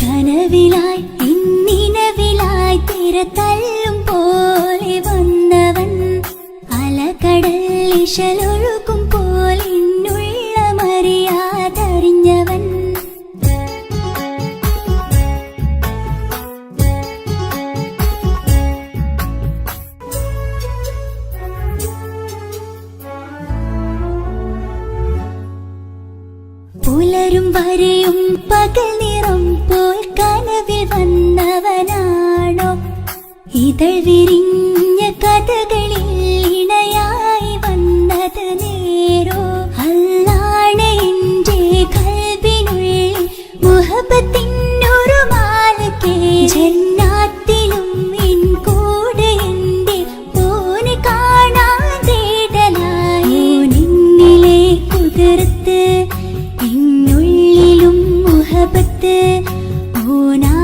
കനവിലായി ഇന്നിനവിലായി തിരതല്ലും പോലെ വന്നവൻ അലകടൽ ഇശലൊഴുകും പോലെ മറിയാതറിഞ്ഞവൻ പുലരും വരെയും പകൽ നിറം പോൽ കനവിൽ വന്നവനാണോ ഇതൾ വിരിഞ്ഞ കഥകളിൽ ഇണയായി വന്നത് നേരോ അല്ലാണെ എന്റെ കൽബിനുള്ളിൽ മുഹബത്തിനൊരു മാലക്കേ ജന്നാത്തിലും എൻ കൂടെ എന്റെ പോനെ കാണാൻ തേടലായി നിന്നിലെ കുതിരത്ത് എന്നുള്ളിലും മുഹബത്ത് ഓനാ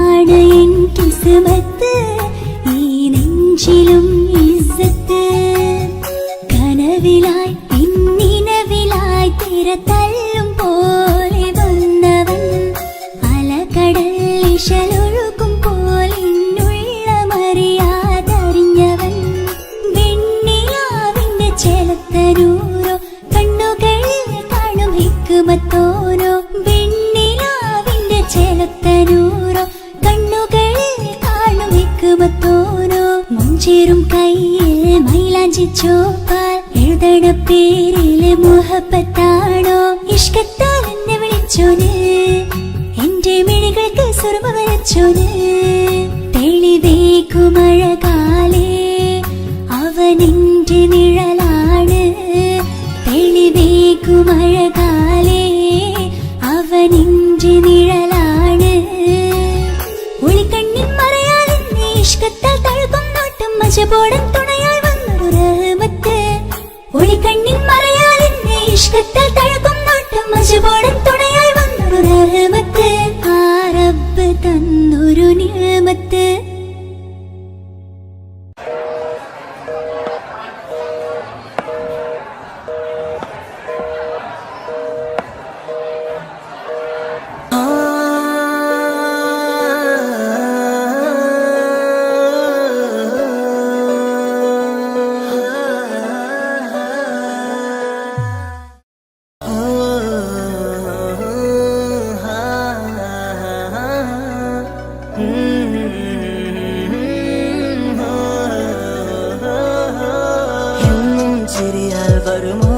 തോരോ വെണ്ണിലാവിന്റെ ചെലത്തനൂറോ കണ്ണുകളിൽ കാണുമിക്കുമത്തോരോ മുഞ്ചേറും കയ്യിൽ മൈലാഞ്ചി ചോപ്പാൽ എഴുതണ പേരില് മുഹബത്താണോ ഇഷ്കത്താൽ എന്നെ വിളിച്ചോന് എന്റെ മിഴികൾക്ക് സുറുമ വരച്ചോന് തെളിവേക്കുമഴകാലേ അവനെന്റെ നിഴലാണ് തെളിവേക്കുമഴകാലേ അവനെന്റെ നിഴലാണ് ഒളിക്കണ്ണിൻ മറയാലെന്നെ ഇഷ്കത്താൽ തഴുകും നോട്ടം മജബോടൻ തുണയായി വന്നൊരു റഹ്മത്ത് ഒളിക്കണ്ണിൻ മറയാലെന്നെ ഇഷ്കത്താൽ തഴുകും നോട്ടം മജബോടൻ തുണയായി വന്നൊരു റഹ്മത്ത് ആ റബ്ബ് തന്നൊരു നിഅമത്ത് വരുമോ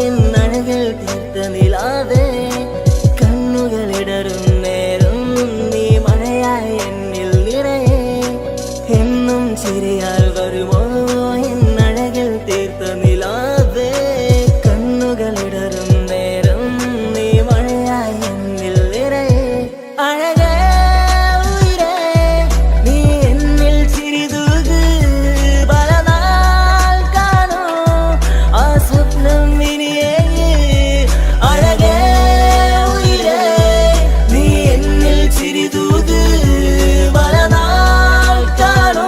എന്നഴകൾ തീർത്ത നിലാവേ കണ്ണുകളിടറും നേരം നീ മഴയായി എന്നിൽ നിറയെ എന്നും ചിരിയാൽ വരുമോ എന്നഴകൾ തീർത്ത നിലാവേ കണ്ണുകളിടറും നേരം നീ മഴയായി എന്നിൽ നിറയെ അഴകേ ഉയിരേ നീ എന്നിൽ ചിരിതൂക് പലനാൾ കാണൂ ആ സ്വപ്നം ഇനിയേ അഴകേ ഉയിരേ നീ എന്നിൽ ചിരിതൂക് പലനാൾ കാണൂ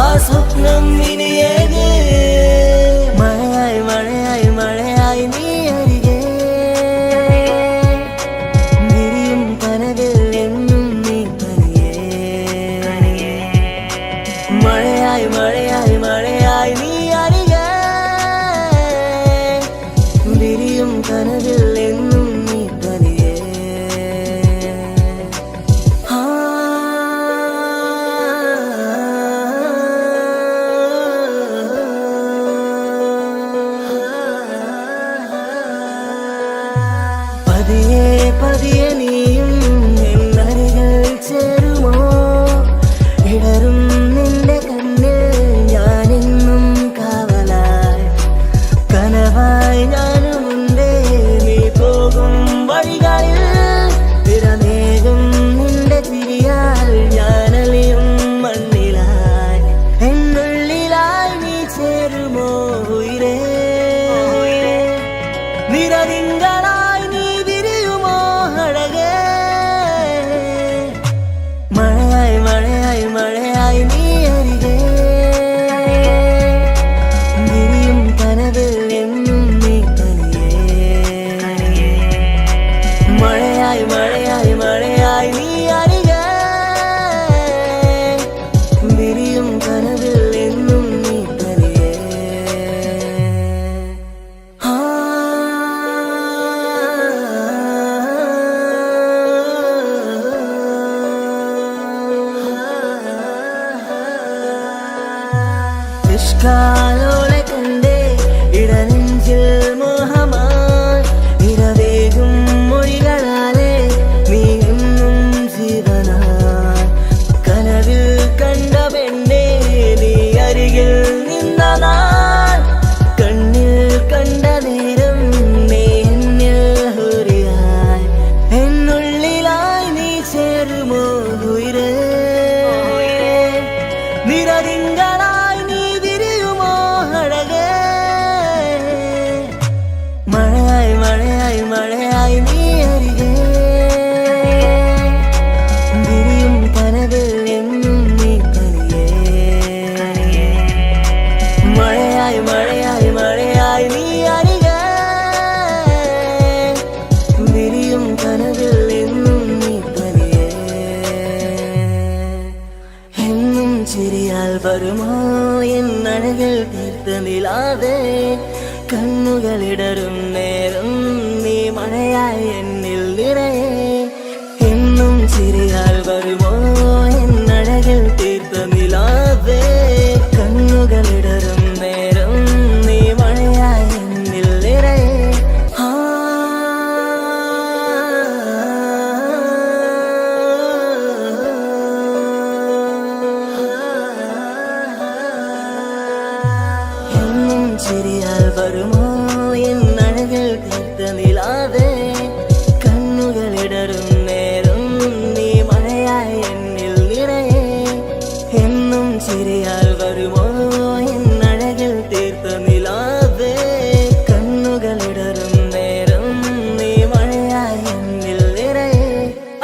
ആ സ്വപ്നം ഇനിയേ മഴയായി മഴയായി മഴയായി നീ അരികെ വിരിയും കനവിൽ എന്നും നീ തനിയേ മഴയായി മഴയായി മഴയായി നീ അരികെ വിരിയും കനവിൽ എന്നും നീ തനിയേ പതിയെ പതിയെ നീയും എന്നരികൾ ചേരുമോ ഇടറും നിന്റെ കണ്ണിൽ ഞാനെന്നും കാവലായി കനവായി ഞാനുമുണ്ടേ നീ പോകും വഴികളിൽ തിരമേകും നിന്റെ ചിരിയാൽ ഞാനലിയും മണ്ണിലായി എന്നുള്ളിലായി നീ ചേരുമോ ഉയിരേ നിരതിങ്കളായി നീ വിരിയുമോ അഴകേ മഴയായി മഴയായി മഴയായി നീ അരികെ വിരിയും കനവിൽ എന്നും നീ തനിയേ മഴയായി മഴയായി മഴയായി നീ അരികെ വിരിയും കനവിൽ എന്നും നീ തനിയേ നിഷ്കാലോളെ കണ്ടേ ഇടനെഞ്ചിൽ മോഹമായി ഇരവേകും മൊഴികളാലേ നീ എന്നും ജീവനായി കനവിൽ കണ്ട പെണ്ണേ നീ അരികിൽ നിന്ന നാൾ കണ്ണിൽ കണ്ട നേരം നീ എന്നിൽ ഹുരിയായി എന്നുള്ളിലായി നീ ചേരുമോ ഉയിരേ നിരതിങ്കളായി നീ വിരിയുമോ അഴകേ മഴയായി മഴയായി മഴയായി നീ അരികെ വിരിയും കനവിൽ എന്നും നീ തനിയേ മഴയായി മഴയായി മഴയായി നീ അരികെ വിരിയും കനവിൽ എന്നും നീ തനിയേ എന്നും ചിരിയാൽ വരുമോ എന്നഴകൾ തീർത്ത നിലാവേ കണ്ണുകളിടറും നേരം നീ മഴയായി എന്നിൽ നിറയെ എന്നും ചിരിയാൽ വരുമോ എന്നഴകിൽ തീർത്ത നിലാവേ കണ്ണുകളിടറും നേരം നീ മഴയായി എന്നിൽ നിറയെ എന്നും ചിരിയാൽ വരുമോ എന്നഴകിൽ തീർത്ത നിലാവേ കണ്ണുകളിടറും നേരം നീ മഴയായി എന്നിൽ നിറയെ എന്നും ചിരിയാൽ വരുമോ എന്നഴകിൽ തീർത്ത നിലാവേ കണ്ണുകളിടറും നേരം നീ മഴയായി എന്നിൽ നിറയെ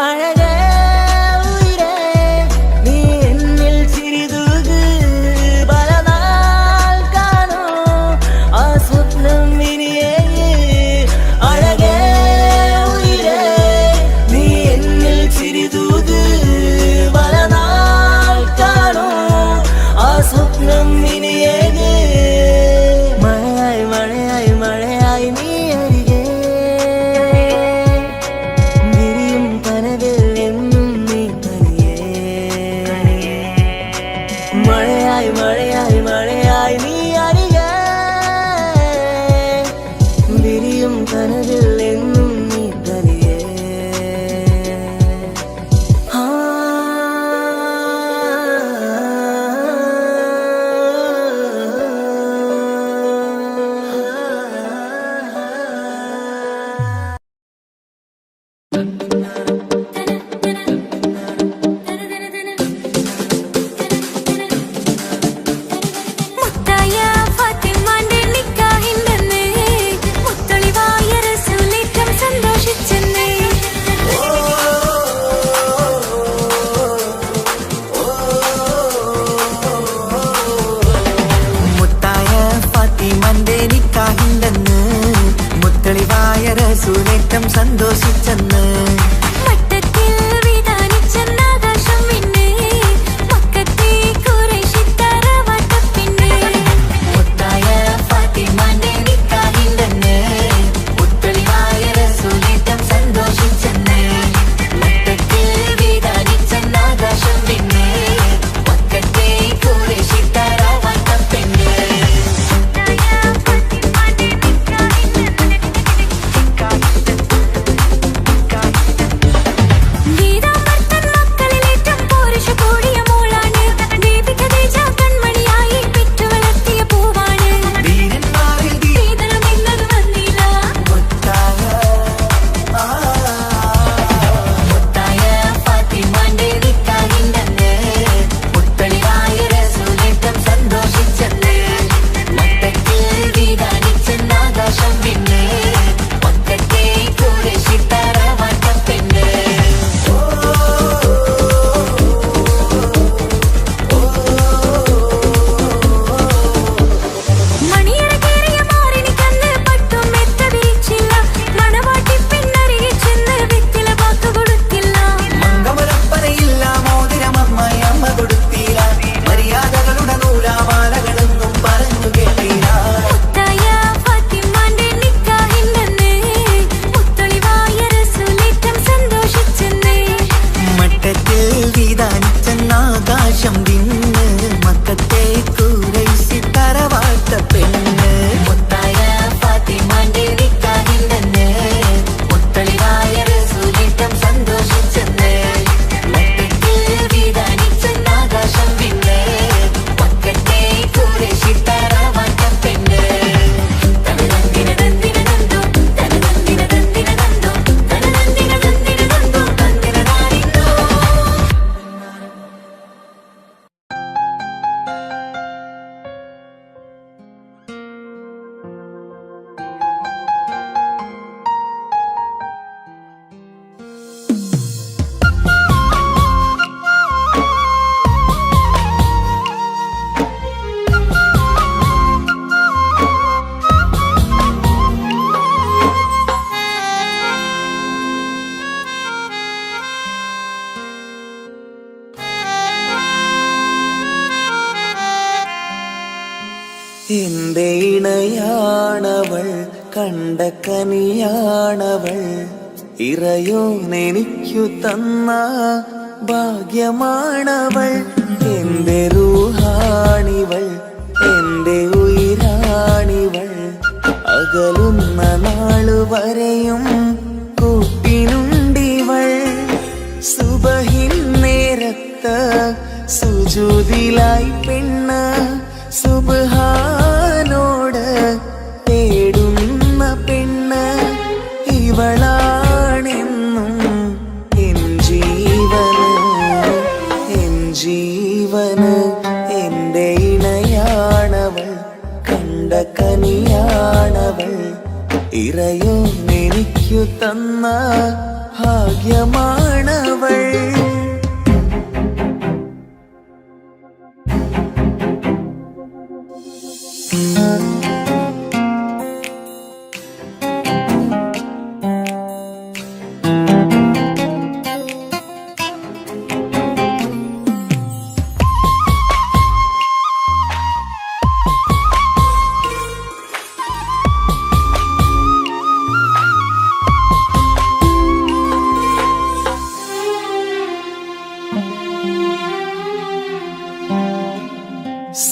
അഴകേ ഉയിരേ നീ എന്നിൽ ചിരിതൂക് പലനാൾ കാണൂ ആ സ്വപ്നം ഇനിയേ അഴകേ ഉയിരേ നീ എന്നിൽ ചിരിതൂക് പലനാൾ കാണൂ ആ സ്വപ്നം ഇനിയേ മഴയായി മഴയായി മഴയായി നീ അരികെ വിരിയും കനവിൽ എന്നും നീ തനിയേ മഴയായി മഴയായി മഴയായി നീ അരികെ വിരിയും കനവിൽ എന്നും നീ തനിയേ മുത്തായ ഫാത്തിമാന്റെ നിക്കാഹിന്റെന്ന് മുത്തൊളിവായ റസൂലേറ്റം സന്തോഷിച്ചെന്ന് മുത്തായ ഫാത്തിമന്റെ നിക്കാഹിന്റെന്ന് മുത്തളിവായ റസൂലേറ്റം സന്തോഷിച്ചെന്ന് മട്ടത്തിൽ വിധാനിച്ചെന്നാകാശം വിണ്ണ് മക്കത്തെ ഖുറൈശിത്താര വാട്ടപ്പിന്ന് മുത്തായ ഫാത്തിമന്റെ നിക്കാഹിന്റെന്ന് മുത്തളിവായ റസൂലേറ്റം സന്തോഷിച്ചെന്ന് മട്ടത്തിൽ വിധാനിച്ചെന്നാകാശം പിന്നെ മക്കത്തെ ഖുറൈശിത്താര വാട്ടപ്പെണ്ണ് വീരാമർത്തൻ മക്കളിലേറ്റം പോരുഷ കൂടിയ മോളാണ് ദീപിക തേജ കൺമണിയായി പെറ്റു വളർത്തിയ പൂവാണ് വീരന്മാരിൽ വേദനം എന്നത് വന്നില്ല മുത്തായ ഫാത്തിമന്റെ നിക്കാഹിന്റെന്ന് മുത്തളിവായ റസൂലേറ്റം സന്തോഷിച്ചെന്ന് മട്ടത്തിൽ വിധാനിച്ചെന്നാകാശം പിന്നെ മക്കത്തെ ഖുറൈശിത്താര വാട്ടപ്പെണ്ണ് മണിയറ കേറിയ മാറിനിക്കന്ന് പട്ടും മെത്ത വിരിച്ചില്ല മണവാട്ടി പെണ്ണരികെ ചെന്ന് വെറ്റില വാക്ക് കൊടുത്തില്ല മംഗമരപ്പനയില്ല മോതിരമമ്മായി അമ്മ കൊടുത്തില്ല മര്യാദകളുടെ നൂലാമാലകളൊന്നും പറഞ്ഞു കേട്ടില്ല മുത്തായ ഫാത്തിമാന്റെ നിക്കാഹിന്റെന്ന് മുത്തൊളിവായ റസൂലേറ്റം സന്തോഷിച്ചെന്ന് മട്ടത്തിൽ വിധാനിച്ചെന്നാകാശം വിണ്ണ് മക്കത്തെ ഖുറൈശിത്താര വാട്ടപ്പെണ്ണ് മുത്തായ ഫാത്തിമന്റെ നിക്കാഹിന്റെന്ന് മുത്തളിവായ റസൂലേറ്റം സന്തോഷിച്ചെന്ന് മട്ടത്തിൽ വിധാനിച്ചെന്നാകാശം വിണ്ണ് മക്കത്തെ ഖുറൈശിത്താര വാട്ടപ്പെണ്ണ് തനതന്തിനതന്തിനതന്തോ തനതന്തിനതന്തിനതന്തോ തനതന്തിനതന്തിനതന്തോ തന്തിനതാരിന്തോ എന്റെ ഇണയാണവൾ കണ്ട കനിയാണവൾ ഇറയോനെനിക്കു തന്ന ഭാഗ്യമാണവൾ. എന്റെ റൂഹാണിവൾ, എന്റെ ഉയിരാണിവൾ. അകലുന്ന നാളുവരെയും കൂട്ടിനുണ്ടിവൾ. സുബഹിൻ നേരത്ത് സുജൂദിലായി പെണ്ണ് സുബ്ഹാനോട് തേടുന്ന പെണ്ണ്. ഇവളാണെന്നും എൻ ജീവന്, എൻ ജീവന്. എന്റെ ഇണയാണവൾ, കണ്ട കനിയാണവൾ. ഇറയോനെനിക്കു തന്ന ഭാഗ്യമാണവൾ.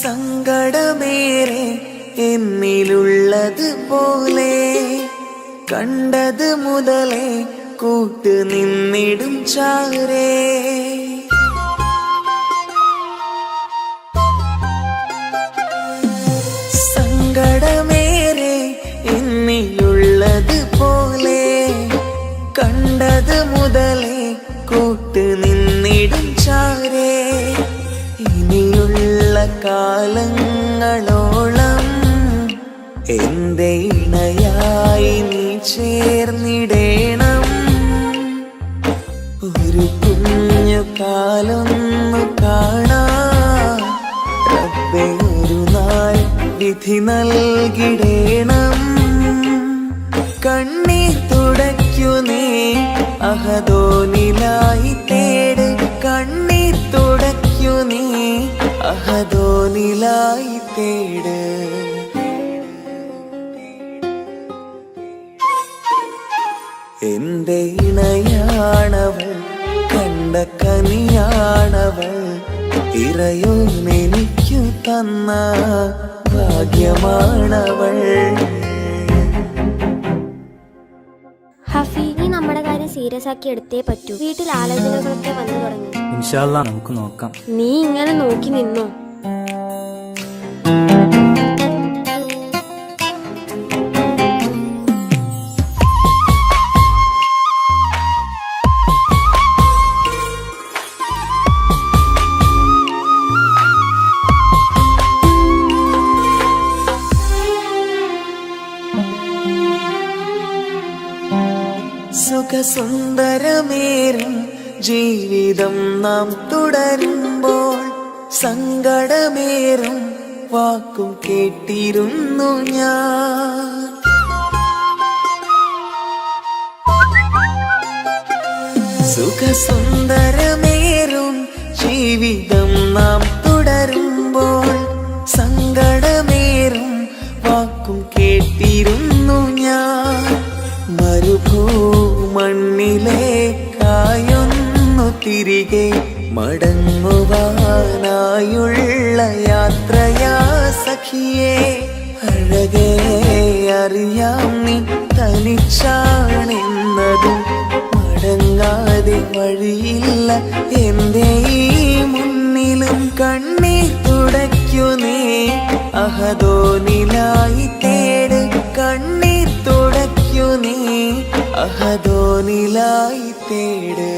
സങ്കടമേറെ എന്നിലുള്ളത് പോലെ കണ്ടത് മുതലേ കൂട്ട് നിന്നിടും ചാരേ. സങ്കടമേറെ എന്നിലുള്ളത് പോലെ കണ്ടത് മുതലേ കൂട്ട് നിന്നിടും ചാരേ. ഇനിയുള്ള കാലങ്ങളോളം എന്റെ ഇണയായി നീ ചേർന്നിടേണം. ഒരു കുഞ്ഞു കാലൊന്നു കാണാൻ റബ്ബേ ഒരു നാൾ വിധി നൽകിടേണം. കണ്ണീർ തുടയ്ക്കു നീ അഹദോനിലായി തേട്. കണ്ണീർ തുടയ്ക്കു നീ അഹദോനിലായി തേട്. എന്റെ ഇണയാണവൾ, കണ്ട കനിയാണവൾ. ഇറയോനെനിക്കു തന്ന ഭാഗ്യമാണവൾ. ഹഫി, നീ നമ്മുടെ കാര്യം സീരിയസ് ആക്കി എടുത്തേ പറ്റൂ. വീട്ടിൽ ആലോചനകളൊക്കെ വന്നു തുടങ്ങി. ഇൻഷാ അല്ലാ നമുക്ക് നോക്കാം. നീ ഇങ്ങനെ നോക്കി നിന്നോ? സുഖസുന്ദരമേറും ജീവിതം നാം തുടരുമ്പോൾ സങ്കടമേറും വാക്കും കേട്ടിരുന്നു ഞാൻ. സുഖസുന്ദരമേറും ജീവിതം നാം തുടരുമ്പോൾ സങ്കടമേറും വാക്കും കേട്ടിരുന്നു ഞാൻ. മരുഭൂമണ്ണിലേക്കായൊന്നു തിരികെ മടങ്ങുവാനായുള്ള യാത്രയാ സഖിയേ. അഴകേ അറിയാം നീ തനിച്ചാണെന്നതും മടങ്ങാതെ വഴിയില്ല എന്റെ ഈ മുന്നിലും. കണ്ണീർ തുടയ്ക്കു നീ അഹദോനിലായി തേട്. കണ്ണീർ തുടയ്ക്കു നീ അഹദോനിലായി തേട്.